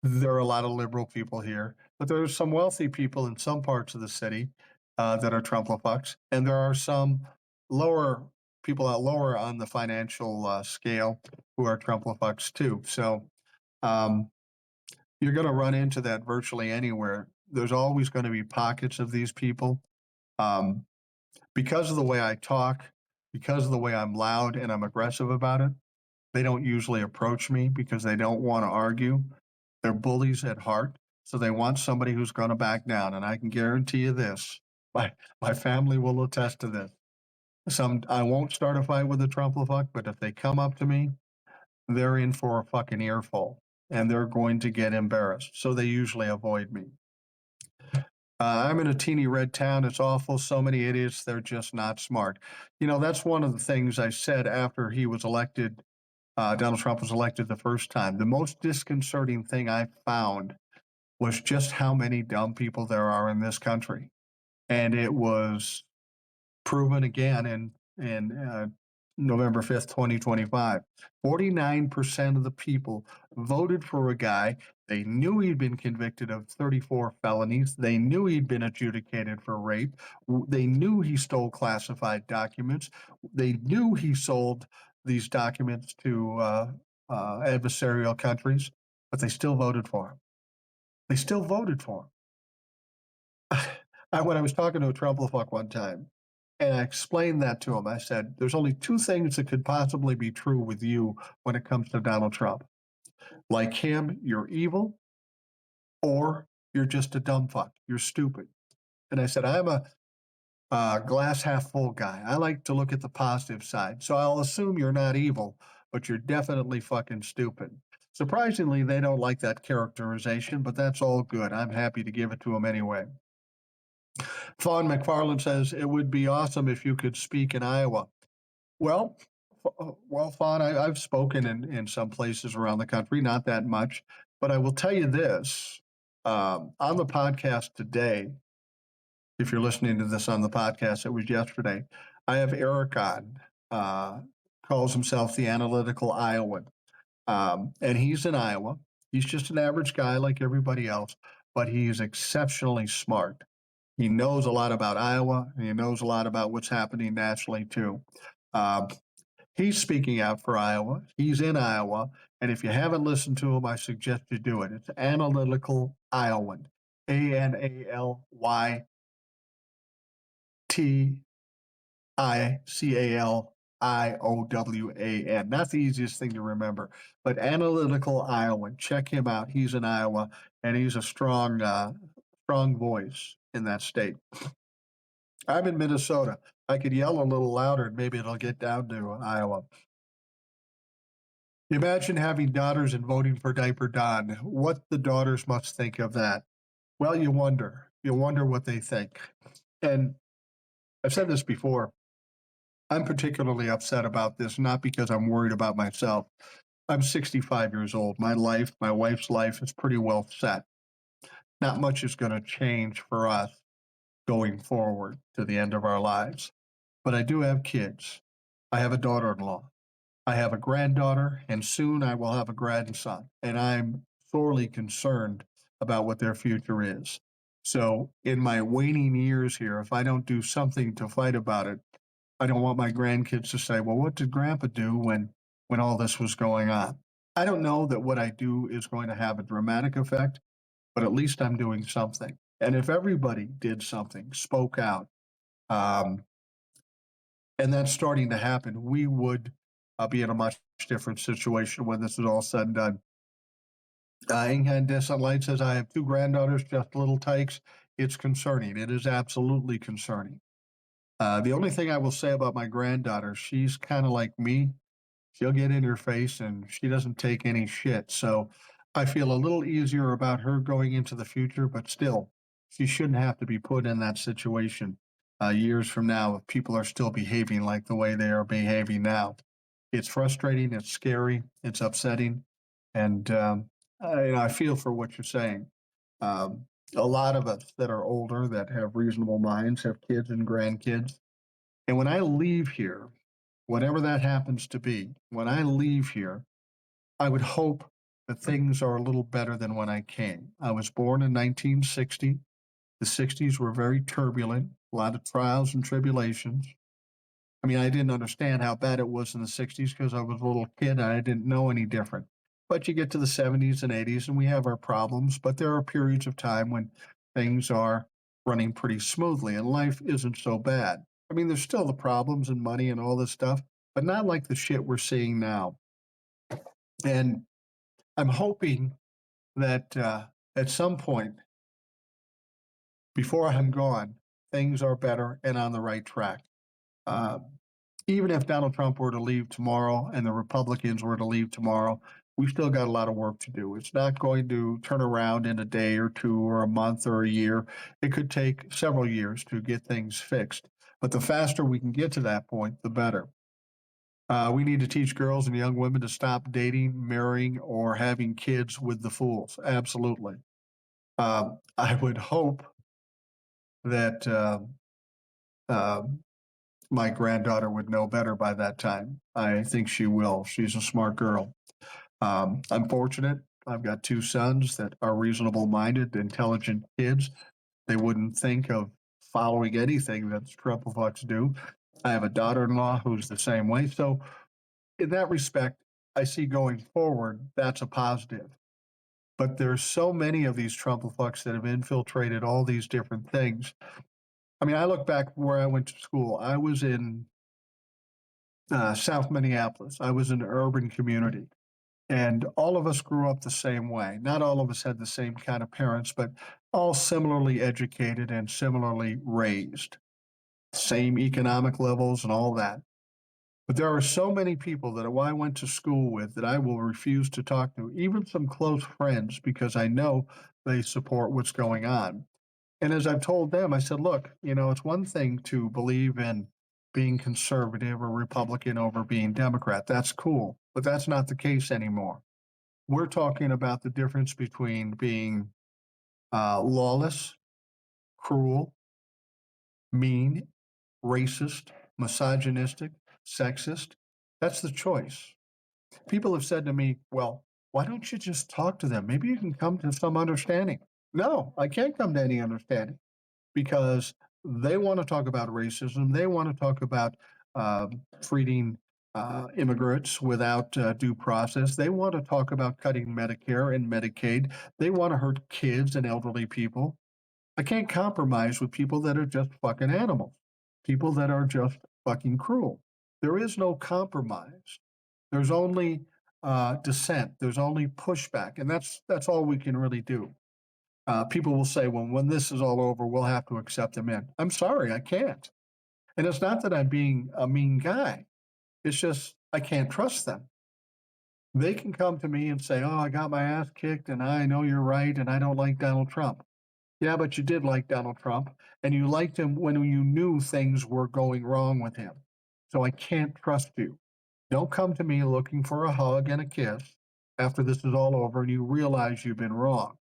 there are a lot of liberal people here, but there are some wealthy people in some parts of the city that are Trump-a-fucks, and there are some lower people out lower on the financial scale who are Trump-a-fucks too. So um, you're going to run into that virtually anywhere. There's always going to be pockets of these people. Um, because of the way I talk, because of the way I'm loud and I'm aggressive about it, they don't usually approach me because they don't want to argue. They're bullies at heart. So they want somebody who's going to back down. And I can guarantee you this, my family will attest to this. I won't start a fight with a Trump-a-fuck, but if they come up to me, they're in for a fucking earful and they're going to get embarrassed. So they usually avoid me. I'm in a teeny red town. It's awful. So many idiots. They're just not smart. That's one of the things I said after he was elected. Donald Trump was elected the first time. The most disconcerting thing I found was just how many dumb people there are in this country. And it was proven again in November 5th, 2025. 49% of the people voted for a guy. They knew he'd been convicted of 34 felonies. They knew he'd been adjudicated for rape. They knew he stole classified documents. They knew he sold these documents to adversarial countries. but they still voted for him. They still voted for him. When I was talking to a Trumplefuck one time, and I explained that to him, I said, "There's only two things that could possibly be true with you when it comes to Donald Trump. Like him, you're evil, or you're just a dumb fuck. You're stupid." And I said, "I'm a glass half full guy. I like to look at the positive side. So I'll assume you're not evil, but you're definitely fucking stupid." Surprisingly, they don't like that characterization, but that's all good. I'm happy to give it to them anyway. Fawn McFarland says it would be awesome if you could speak in Iowa. Well, Fawn, I've spoken in some places around the country, not that much, but I will tell you this: on the podcast today, if you're listening to this on the podcast, it was yesterday. I have Eric on, uh, calls himself the Analytical Iowan. And he's in Iowa. He's just an average guy like everybody else, but he's exceptionally smart. He knows a lot about Iowa, and he knows a lot about what's happening nationally too. Um, he's speaking out for Iowa. He's in Iowa. And if you haven't listened to him, I suggest you do it. It's Analytical Iowan, ANALYTICALIOWAN. Not the easiest thing to remember, but Analytical Iowan. Check him out. He's in Iowa, and he's a strong voice in that state. I'm in Minnesota. I could yell a little louder, and maybe it'll get down to Iowa. Imagine having daughters and voting for Diaper Don. What the daughters must think of that. Well, you wonder. You wonder what they think. And I've said this before. I'm particularly upset about this, not because I'm worried about myself. I'm 65 years old. My life, my wife's life is pretty well set. Not much is going to change for us going forward to the end of our lives. But I do have kids. I have a daughter in law. I have a granddaughter, and soon I will have a grandson. And I'm sorely concerned about what their future is. So, in my waning years here, if I don't do something to fight about it, I don't want my grandkids to say, "Well, what did Grandpa do when all this was going on?" I don't know that what I do is going to have a dramatic effect, but at least I'm doing something. And if everybody did something, spoke out, um, and that's starting to happen, we would be in a much different situation when this is all said and done. Incandescent Light says, "I have two granddaughters, just little tykes. It's concerning. It is absolutely concerning." The only thing I will say about my granddaughter, she's kind of like me. She'll get in your face and she doesn't take any shit. So I feel a little easier about her going into the future, but still, she shouldn't have to be put in that situation years from now if people are still behaving like the way they are behaving now. It's frustrating, it's scary, it's upsetting, and I feel for what you're saying. Um, a lot of us that are older, that have reasonable minds, have kids and grandkids. And when I leave here, whatever that happens to be, when I leave here, I would hope that things are a little better than when I came. I was born in 1960. The 60s were very turbulent, a lot of trials and tribulations. I mean, I didn't understand how bad it was in the 60s because I was a little kid and I didn't know any different. But you get to the 70s and 80s and we have our problems, but there are periods of time when things are running pretty smoothly and life isn't so bad. I mean, there's still the problems and money and all this stuff, but not like the shit we're seeing now. And I'm hoping that at some point before I'm gone, things are better and on the right track. Uh, Even if Donald Trump were to leave tomorrow and the Republicans were to leave tomorrow, we still got a lot of work to do. It's not going to turn around in a day or two or a month or a year. It could take several years to get things fixed. But the faster we can get to that point, the better. We need to teach girls and young women to stop dating, marrying, or having kids with the fools. Absolutely. I would hope that um, my granddaughter would know better by that time. I think she will. She's a smart girl. I'm fortunate. I've got two sons that are reasonable minded, intelligent kids. They wouldn't think of following anything that Trumplefucks do. I have a daughter in law who's the same way. So, in that respect, I see going forward, that's a positive. But there's so many of these Trump fucks that have infiltrated all these different things. I mean, I look back where I went to school. I was in South Minneapolis. I was in an urban community, and all of us grew up the same way. Not all of us had the same kind of parents, but all similarly educated and similarly raised, same economic levels and all that. But there are so many people that I went to school with that I will refuse to talk to, even some close friends, because I know they support what's going on. And as I've told them, I said, look, it's one thing to believe in being conservative or Republican over being Democrat. That's cool, but that's not the case anymore. We're talking about the difference between being lawless, cruel, mean, racist, misogynistic, sexist. That's the choice. People have said to me, well, why don't you just talk to them? Maybe you can come to some understanding. No, I can't come to any understanding because they want to talk about racism. They want to talk about treating immigrants without due process. They want to talk about cutting Medicare and Medicaid. They want to hurt kids and elderly people. I can't compromise with people that are just fucking animals, people that are just fucking cruel. There is no compromise. There's only dissent. There's only pushback, and that's all we can really do. People will say, "Well, when this is all over, we'll have to accept them in." I'm sorry, I can't. And it's not that I'm being a mean guy. It's just I can't trust them. They can come to me and say, "Oh, I got my ass kicked, and I know you're right, and I don't like Donald Trump." Yeah, but you did like Donald Trump, and you liked him when you knew things were going wrong with him. So I can't trust you. Don't come to me looking for a hug and a kiss after this is all over and you realize you've been wrong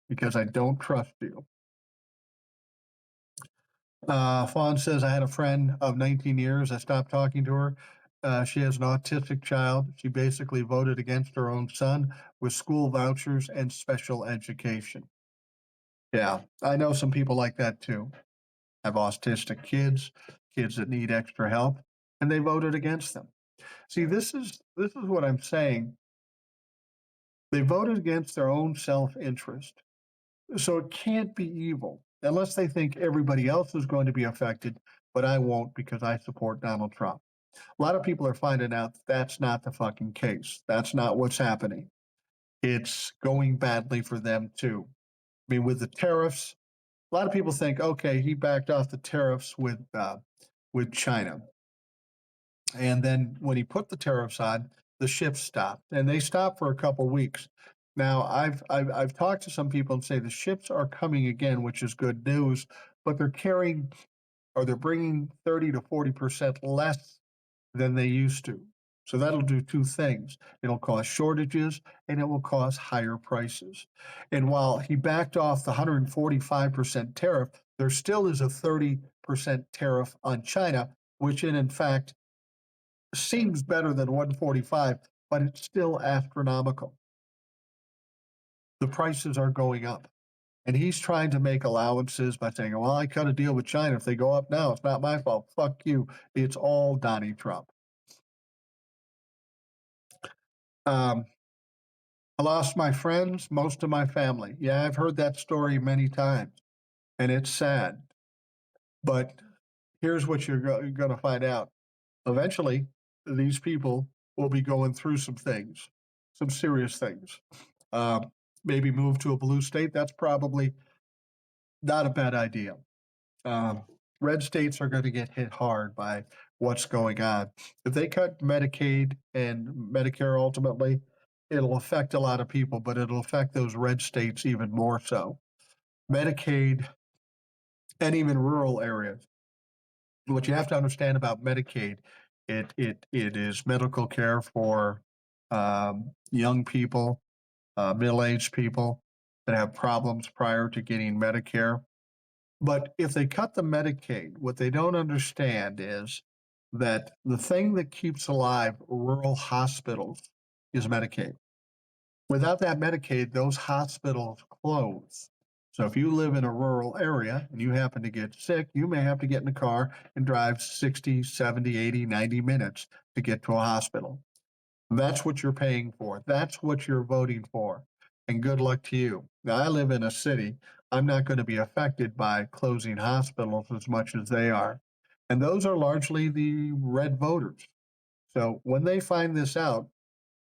because I don't trust you. Fawn says, I had a friend of 19 years. I stopped talking to her. She has an autistic child. She basically voted against her own son with school vouchers and special education. Yeah, I know some people like that too. Have autistic kids, kids that need extra help, and they voted against them. See, this is what I'm saying. They voted against their own self-interest. So it can't be evil unless they think everybody else is going to be affected, but I won't because I support Donald Trump. A lot of people are finding out that that's not the fucking case. That's not what's happening. It's going badly for them too. I mean, with the tariffs, a lot of people think, okay, he backed off the tariffs with China. And then when he put the tariffs on, the ships stopped, and they stopped for a couple weeks. Now, I've talked to some people and say the ships are coming again, which is good news, but they're carrying or they're bringing 30 to 40% less than they used to. So that'll do two things. It'll cause shortages and it will cause higher prices. And while he backed off the 145% tariff, there still is a 30% tariff on China, which in fact seems better than 145, but it's still astronomical. The prices are going up. And he's trying to make allowances by saying, well, I cut a deal with China. If they go up now, it's not my fault. Fuck you. It's all Donnie Trump. Um, I lost my friends, most of my family. Yeah, I've heard that story many times, and it's sad. But here's what you're going to find out. Eventually, these people will be going through some things, some serious things. Maybe move to a blue state. That's probably not a bad idea. Um, red states are going to get hit hard by what's going on. If they cut Medicaid and Medicare ultimately, it'll affect a lot of people, but it'll affect those red states even more so. Medicaid and even rural areas. What you have to understand about Medicaid, it is medical care for young people, middle-aged people that have problems prior to getting Medicare. But if they cut the Medicaid, what they don't understand is that the thing that keeps alive rural hospitals is Medicaid. Without that Medicaid, those hospitals close. So if you live in a rural area and you happen to get sick, you may have to get in a car and drive 60, 70, 80, 90 minutes to get to a hospital. That's what you're paying for. That's what you're voting for. and good luck to you. Now, I live in a city. I'm not going to be affected by closing hospitals as much as they are. And those are largely the red voters. So when they find this out,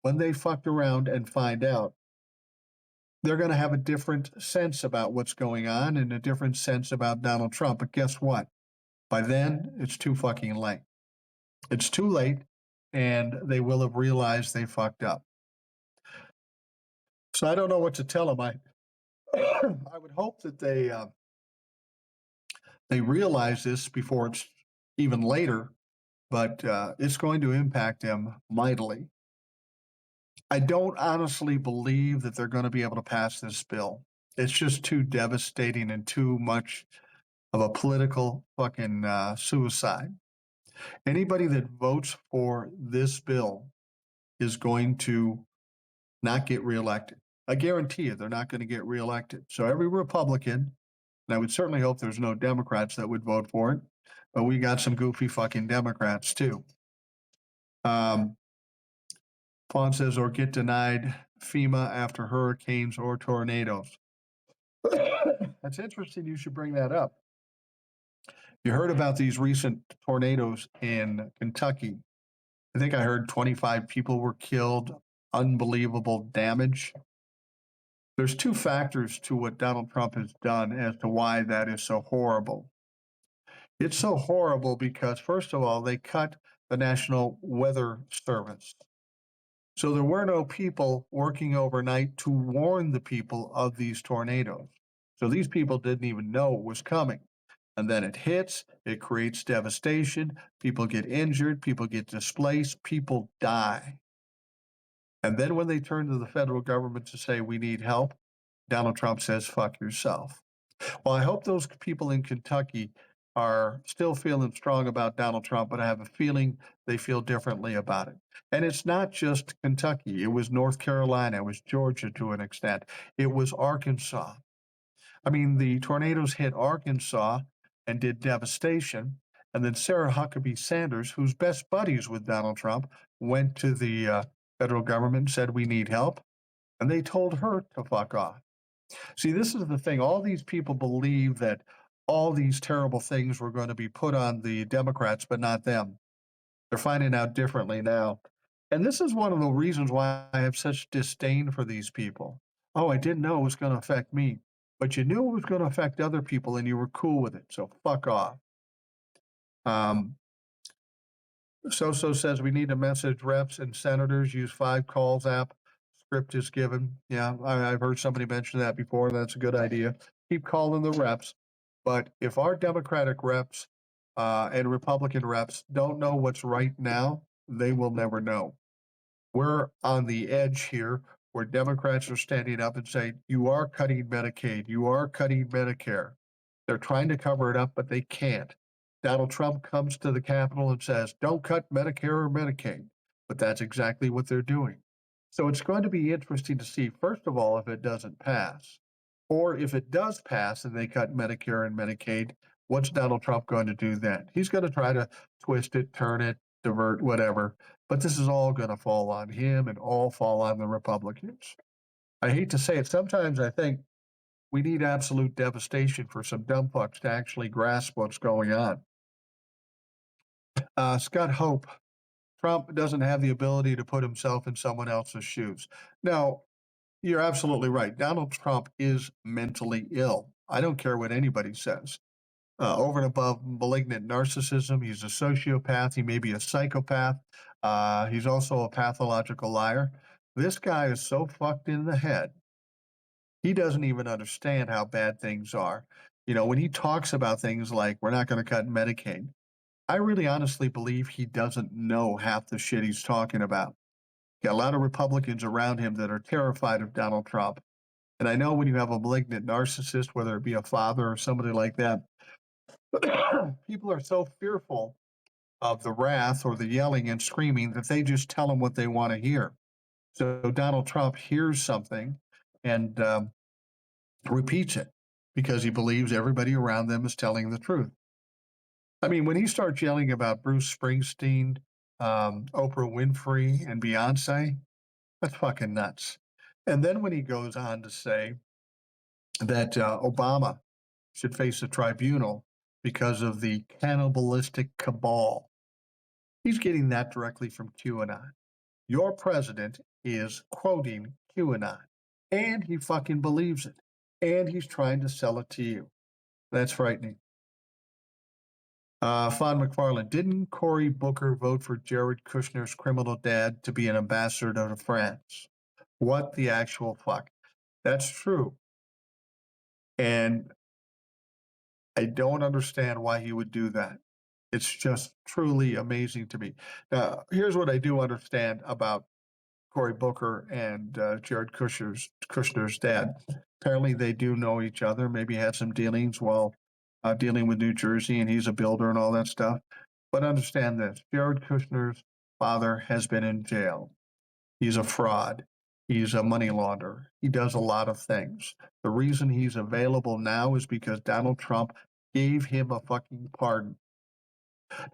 when they fucked around and find out, they're going to have a different sense about what's going on and a different sense about Donald Trump. But guess what? By then, it's too fucking late. It's too late, and they will have realized they fucked up. So I don't know what to tell them. I would hope that they realize this before it's even later, but it's going to impact them mightily. I don't honestly believe that they're going to be able to pass this bill. It's just too devastating and too much of a political fucking suicide. Anybody that votes for this bill is going to not get reelected. I guarantee you they're not going to get reelected. So every Republican, and I would certainly hope there's no Democrats that would vote for it, but we got some goofy fucking Democrats too. Um, Fawn says, or get denied FEMA after hurricanes or tornadoes. That's interesting. You should bring that up. You heard about these recent tornadoes in Kentucky. I think I heard 25 people were killed, unbelievable damage. There's two factors to what Donald Trump has done as to why that is so horrible. It's so horrible because, first of all, they cut the National Weather Service. So there were no people working overnight to warn the people of these tornadoes. So these people didn't even know it was coming. And then it hits, it creates devastation, people get injured, people get displaced, people die. And then when they turn to the federal government to say, we need help, Donald Trump says, fuck yourself. Well, I hope those people in Kentucky are still feeling strong about Donald Trump, but I have a feeling they feel differently about it. And it's not just Kentucky, it was North Carolina, it was Georgia to an extent, it was Arkansas. I mean, the tornadoes hit Arkansas and did devastation. And then Sarah Huckabee Sanders, who's best buddies with Donald Trump, went to the federal government and said, we need help. And they told her to fuck off. See, this is the thing. All these people believe that all these terrible things were going to be put on the Democrats, but not them. They're finding out differently now. And this is one of the reasons why I have such disdain for these people. Oh, I didn't know it was going to affect me, but you knew it was going to affect other people and you were cool with it. So fuck off. Um, So says we need to message reps and senators, use 5 calls app. Script is given. Yeah, I've heard somebody mention that before. That's a good idea. Keep calling the reps. But if our Democratic reps and Republican reps don't know what's right now, they will never know. We're on the edge here where Democrats are standing up and saying, you are cutting Medicaid, you are cutting Medicare. They're trying to cover it up, but they can't. Donald Trump comes to the Capitol and says, don't cut Medicare or Medicaid. But that's exactly what they're doing. So it's going to be interesting to see, first of all, if it doesn't pass. Or if it does pass and they cut Medicare and Medicaid, what's Donald Trump going to do then? He's going to try to twist it, turn it, divert, whatever. But this is all going to fall on him and all fall on the Republicans. I hate to say it. Sometimes I think we need absolute devastation for some dumb fucks to actually grasp what's going on. Scott Hope, Trump doesn't have the ability to put himself in someone else's shoes. Now, you're absolutely right. Donald Trump is mentally ill. I don't care what anybody says. Over and above malignant narcissism, he's a sociopath. He may be a psychopath. He's also a pathological liar. This guy is so fucked in the head. He doesn't even understand how bad things are. You know, when he talks about things like, we're not going to cut Medicaid, I really honestly believe he doesn't know half the shit he's talking about. Got a lot of Republicans around him that are terrified of Donald Trump. And I know when you have a malignant narcissist, whether it be a father or somebody like that, people are so fearful of the wrath or the yelling and screaming that they just tell them what they want to hear. So Donald Trump hears something and repeats it because he believes everybody around them is telling the truth. I mean, when he starts yelling about Bruce Springsteen, Oprah Winfrey, and Beyonce, that's fucking nuts. And then when he goes on to say that Obama should face a tribunal because of the cannibalistic cabal, he's getting that directly from QAnon. Your president is quoting QAnon, and he fucking believes it, and he's trying to sell it to you. That's frightening. Fawn McFarland, didn't Cory Booker vote for Jared Kushner's criminal dad to be an ambassador to France? What the actual fuck? That's true. And I don't understand why he would do that. It's just truly amazing to me. Now, here's what I do understand about Cory Booker and Jared Kushner's dad. Apparently, they do know each other. Maybe had some dealings while dealing with New Jersey, and he's a builder and all that stuff. But understand this: Jared Kushner's father has been in jail. He's a fraud. He's a money launderer. He does a lot of things. The reason he's available now is because Donald Trump gave him a fucking pardon.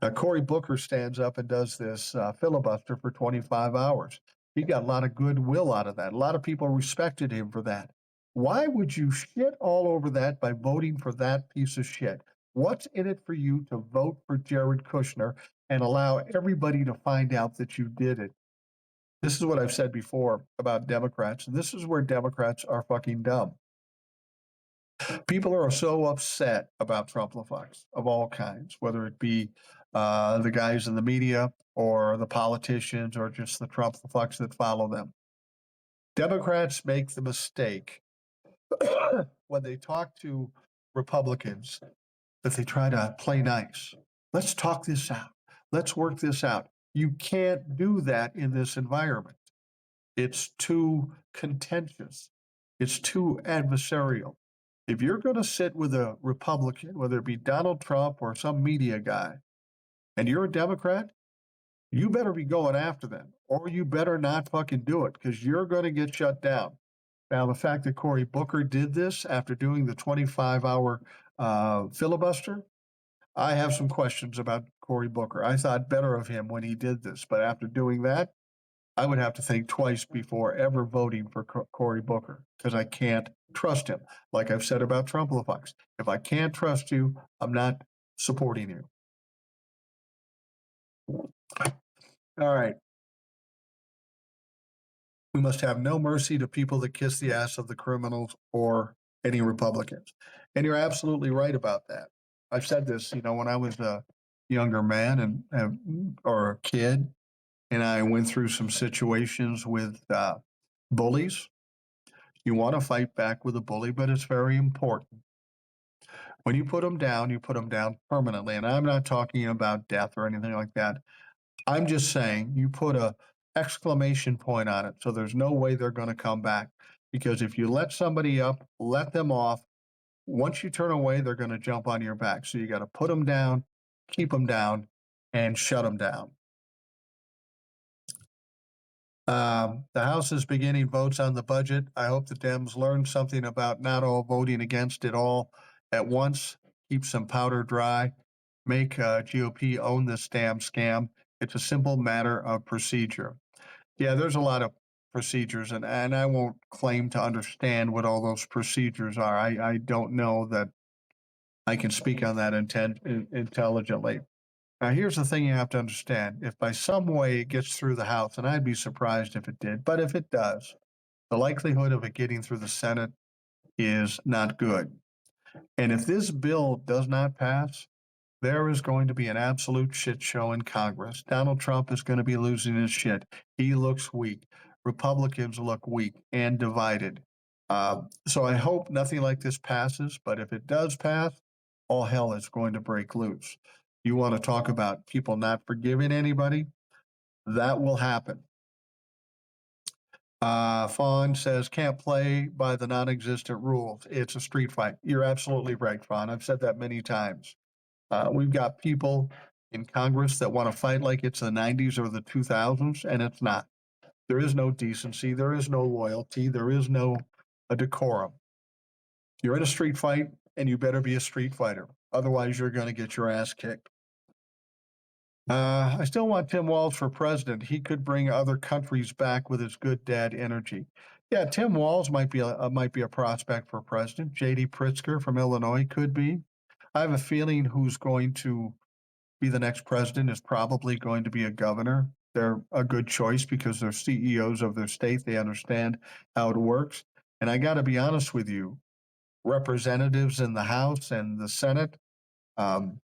Now, Cory Booker stands up and does this filibuster for 25 hours. He got a lot of goodwill out of that. A lot of people respected him for that. Why would you shit all over that by voting for that piece of shit? What's in it for you to vote for Jared Kushner and allow everybody to find out that you did it? This is what I've said before about Democrats. This is where Democrats are fucking dumb. People are so upset about Trump-lefucks of all kinds, whether it be the guys in the media or the politicians or just the Trump-lefucks that follow them. Democrats make the mistake when they talk to Republicans that they try to play nice. Let's talk this out. Let's work this out. You can't do that in this environment. It's too contentious. It's too adversarial. If you're going to sit with a Republican, whether it be Donald Trump or some media guy, and you're a Democrat, you better be going after them, or you better not fucking do it because you're going to get shut down. Now, the fact that Cory Booker did this after doing the 25-hour filibuster, I have some questions about Cory Booker. I thought better of him when he did this, but after doing that, I would have to think twice before ever voting for Cory Booker because I can't trust him. Like I've said about Trump-lefucks, if I can't trust you, I'm not supporting you. All right. We must have no mercy to people that kiss the ass of the criminals or any Republicans. And you're absolutely right about that. I've said this, when I was a younger man or a kid, and I went through some situations with bullies. You want to fight back with a bully, but it's very important. When you put them down permanently. And I'm not talking about death or anything like that. I'm just saying you put a exclamation point on it so there's no way they're going to come back. Because if you let somebody up, let them off, once you turn away, they're going to jump on your back. So you got to put them down, keep them down, and shut them down. The House is beginning votes on the budget. I hope the Dems learn something about not all voting against it all at once. Keep some powder dry. Make GOP own this damn scam. It's a simple matter of procedure. Yeah, there's a lot of procedures, and I won't claim to understand what all those procedures are. I don't know that I can speak on that intelligently. Now, here's the thing you have to understand. If by some way it gets through the House, and I'd be surprised if it did, but if it does, the likelihood of it getting through the Senate is not good. And if this bill does not pass, there is going to be an absolute shit show in Congress. Donald Trump is going to be losing his shit. He looks weak. Republicans look weak and divided. So I hope nothing like this passes, but if it does pass, all hell is going to break loose. You want to talk about people not forgiving anybody? That will happen. Fawn says, can't play by the non existent rules. It's a street fight. You're absolutely right, Fawn. I've said that many times. We've got people in Congress that want to fight like it's the 90s or the 2000s, and it's not. There is no decency. There is no loyalty. There is no a decorum. You're in a street fight, and you better be a street fighter. Otherwise, you're going to get your ass kicked. I still want Tim Walz for president. He could bring other countries back with his good dad energy. Yeah, Tim Walz might be a prospect for president. J.D. Pritzker from Illinois could be. I have a feeling who's going to be the next president is probably going to be a governor. They're a good choice because they're CEOs of their state. They understand how it works. And I got to be honest with you, representatives in the House and the Senate, um,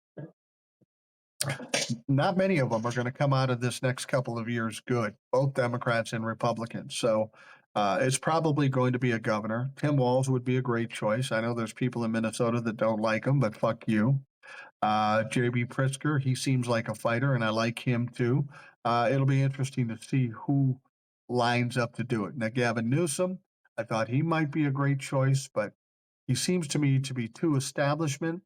not many of them are going to come out of this next couple of years good, both Democrats and Republicans. So it's probably going to be a governor. Tim Walz would be a great choice. I know there's people in Minnesota that don't like him, but fuck you. JB Pritzker, he seems like a fighter, and I like him too. It'll be interesting to see who lines up to do it. Now, Gavin Newsom, I thought he might be a great choice, but he seems to me to be too establishment,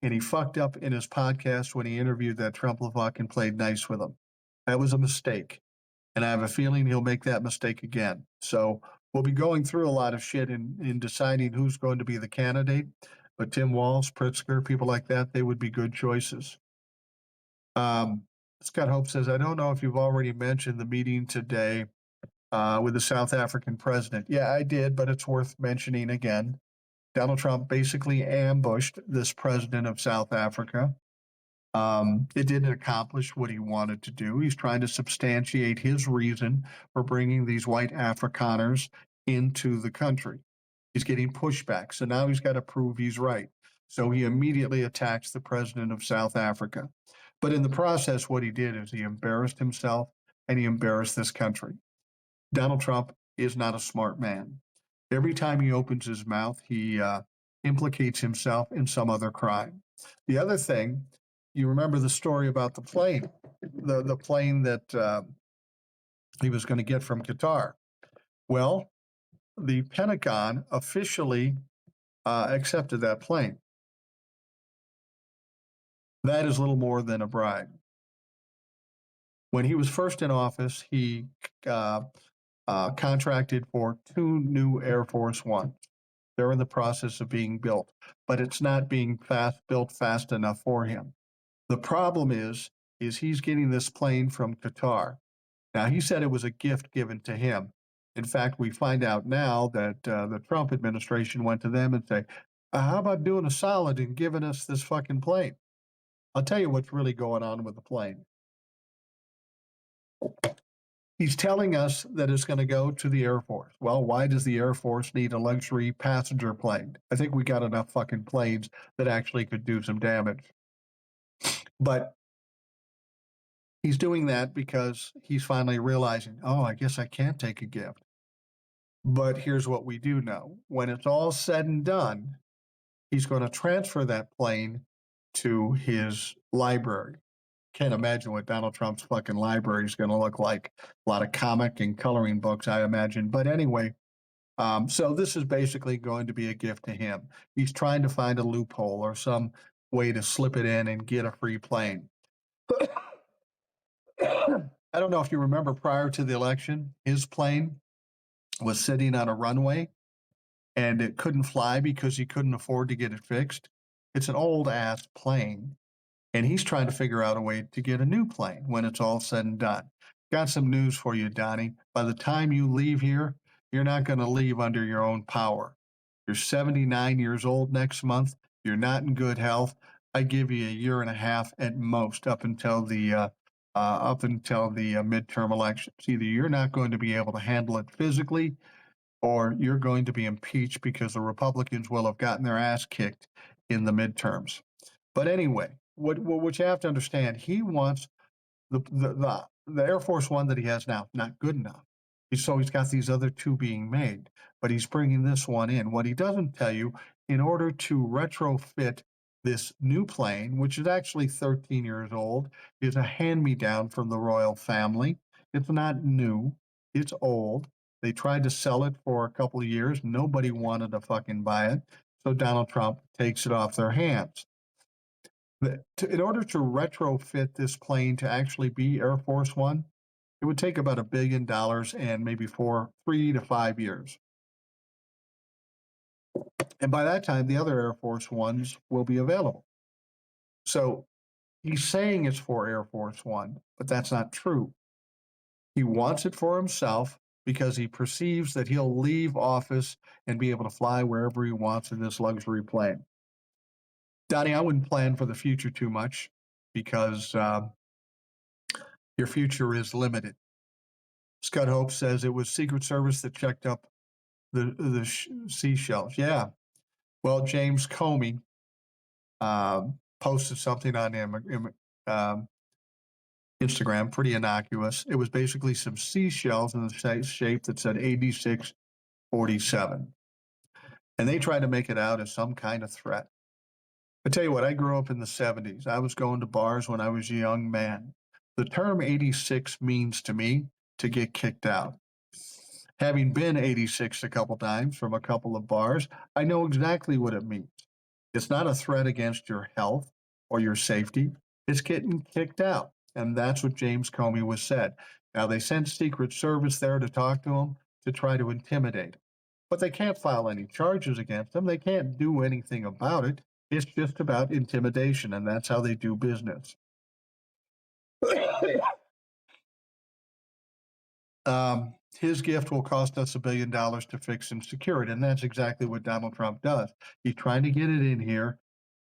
and he fucked up in his podcast when he interviewed that Trump and played nice with him. That was a mistake, and I have a feeling he'll make that mistake again. So we'll be going through a lot of shit in deciding who's going to be the candidate. But Tim Walz, Pritzker, people like that, they would be good choices. Um, Scott Hope says, I don't know if you've already mentioned the meeting today with the South African president. Yeah, I did, but it's worth mentioning again. Donald Trump basically ambushed this president of South Africa. It didn't accomplish what he wanted to do. He's trying to substantiate his reason for bringing these white Afrikaners into the country. He's getting pushback. So now he's got to prove he's right. So he immediately attacks the president of South Africa. But in the process, what he did is he embarrassed himself and he embarrassed this country. Donald Trump is not a smart man. Every time he opens his mouth, he implicates himself in some other crime. The other thing, you remember the story about the plane, the plane that he was going to get from Qatar. Well, the Pentagon officially accepted that plane. That is little more than a bribe. When he was first in office, he contracted for 2 new Air Force Ones. They're in the process of being built, but it's not being built fast enough for him. The problem is he's getting this plane from Qatar. Now, he said it was a gift given to him. In fact, we find out now that the Trump administration went to them and say, how about doing a solid and giving us this fucking plane? I'll tell you what's really going on with the plane. He's telling us that it's going to go to the Air Force. Well, why does the Air Force need a luxury passenger plane? I think we got enough fucking planes that actually could do some damage. But he's doing that because he's finally realizing, oh, I guess I can't take a gift. But here's what we do know. When it's all said and done, he's going to transfer that plane to his library. Can't imagine what Donald Trump's fucking library is going to look like. A lot of comic and coloring books, I imagine. But anyway, so this is basically going to be a gift to him. He's trying to find a loophole or some way to slip it in and get a free plane. I don't know if you remember prior to the election, his plane was sitting on a runway and it couldn't fly because he couldn't afford to get it fixed. It's an old ass plane. And he's trying to figure out a way to get a new plane when it's all said and done. Got some news for you, Donnie. By the time you leave here, you're not going to leave under your own power. You're 79 years old next month. You're not in good health. I give you a year and a half at most up until the midterm elections. Either you're not going to be able to handle it physically, or you're going to be impeached because the Republicans will have gotten their ass kicked in the midterms. But anyway, what you have to understand, he wants the Air Force One that he has now not good enough. So he's got these other 2 being made, but he's bringing this one in. What he doesn't tell you, in order to retrofit this new plane, which is actually 13 years old, is a hand-me-down from the royal family. It's not new, it's old. They tried to sell it for a couple of years. Nobody wanted to fucking buy it. So Donald Trump takes it off their hands. In order to retrofit this plane to actually be Air Force One, it would take about $1 billion and maybe 3 to 5 years. And by that time, the other Air Force Ones will be available. So he's saying it's for Air Force One, but that's not true. He wants it for himself, because he perceives that he'll leave office and be able to fly wherever he wants in this luxury plane. Donnie, I wouldn't plan for the future too much because your future is limited. Scott Hope says it was Secret Service that checked up the seashells. Yeah. Well, James Comey posted something on um, Instagram, pretty innocuous. It was basically some seashells in the shape that said 8647. And they tried to make it out as some kind of threat. I tell you what, I grew up in the 70s. I was going to bars when I was a young man. The term 86 means to me to get kicked out. Having been 86 a couple times from a couple of bars, I know exactly what it means. It's not a threat against your health or your safety. It's getting kicked out. And that's what James Comey was said. Now, they sent Secret Service there to talk to him to try to intimidate him. But they can't file any charges against him. They can't do anything about it. It's just about intimidation, and that's how they do business. His gift will cost us $1 billion to fix and secure it. And that's exactly what Donald Trump does. He's trying to get it in here,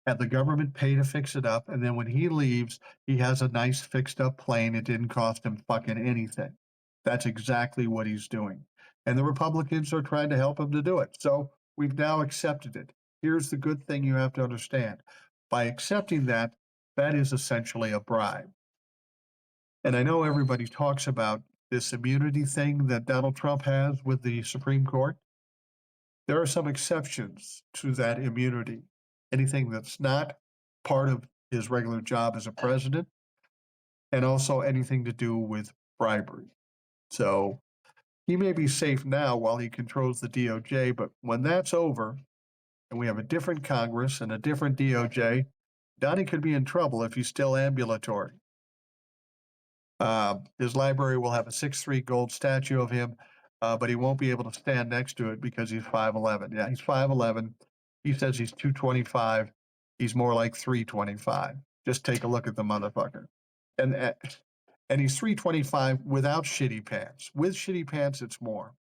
have the government pay to fix it up. And then when he leaves, he has a nice fixed up plane. It didn't cost him fucking anything. That's exactly what he's doing. And the Republicans are trying to help him to do it. So we've now accepted it. Here's the good thing you have to understand. By accepting that, that is essentially a bribe. And I know everybody talks about this immunity thing that Donald Trump has with the Supreme Court. There are some exceptions to that immunity. Anything that's not part of his regular job as a president, and also anything to do with bribery. So he may be safe now while he controls the DOJ, but when that's over and we have a different Congress and a different DOJ, Donnie could be in trouble if he's still ambulatory. His library will have a 6'3" gold statue of him, but he won't be able to stand next to it because he's 5'11". Yeah, he's 5'11". He says he's 225. He's more like 325. Just take a look at the motherfucker. And and he's 325 without shitty pants. With shitty pants, it's more.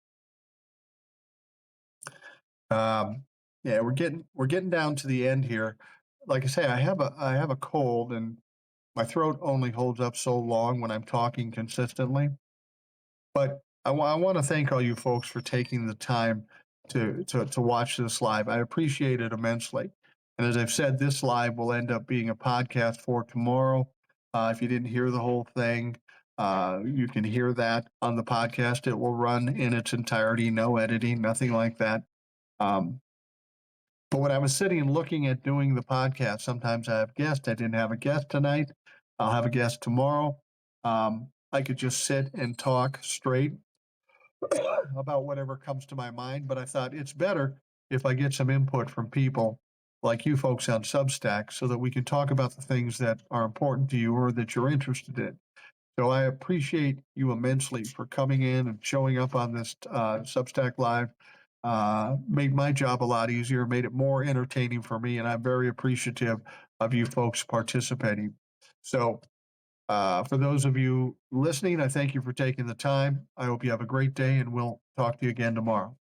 Yeah, we're getting down to the end here. Like I say, I have a cold, and my throat only holds up so long when I'm talking consistently. But I want to thank all you folks for taking the time to watch this live. I appreciate it immensely. And as I've said, this live will end up being a podcast for tomorrow. If you didn't hear the whole thing, you can hear that on the podcast. It will run in its entirety, no editing, nothing like that. But when I was sitting and looking at doing the podcast, sometimes I have guests. I didn't have a guest tonight. I'll have a guest tomorrow. I could just sit and talk straight about whatever comes to my mind, but I thought it's better if I get some input from people like you folks on Substack so that we can talk about the things that are important to you or that you're interested in. So I appreciate you immensely for coming in and showing up on this Substack Live. Made my job a lot easier, made it more entertaining for me, and I'm very appreciative of you folks participating. So for those of you listening, I thank you for taking the time. I hope you have a great day, and we'll talk to you again tomorrow.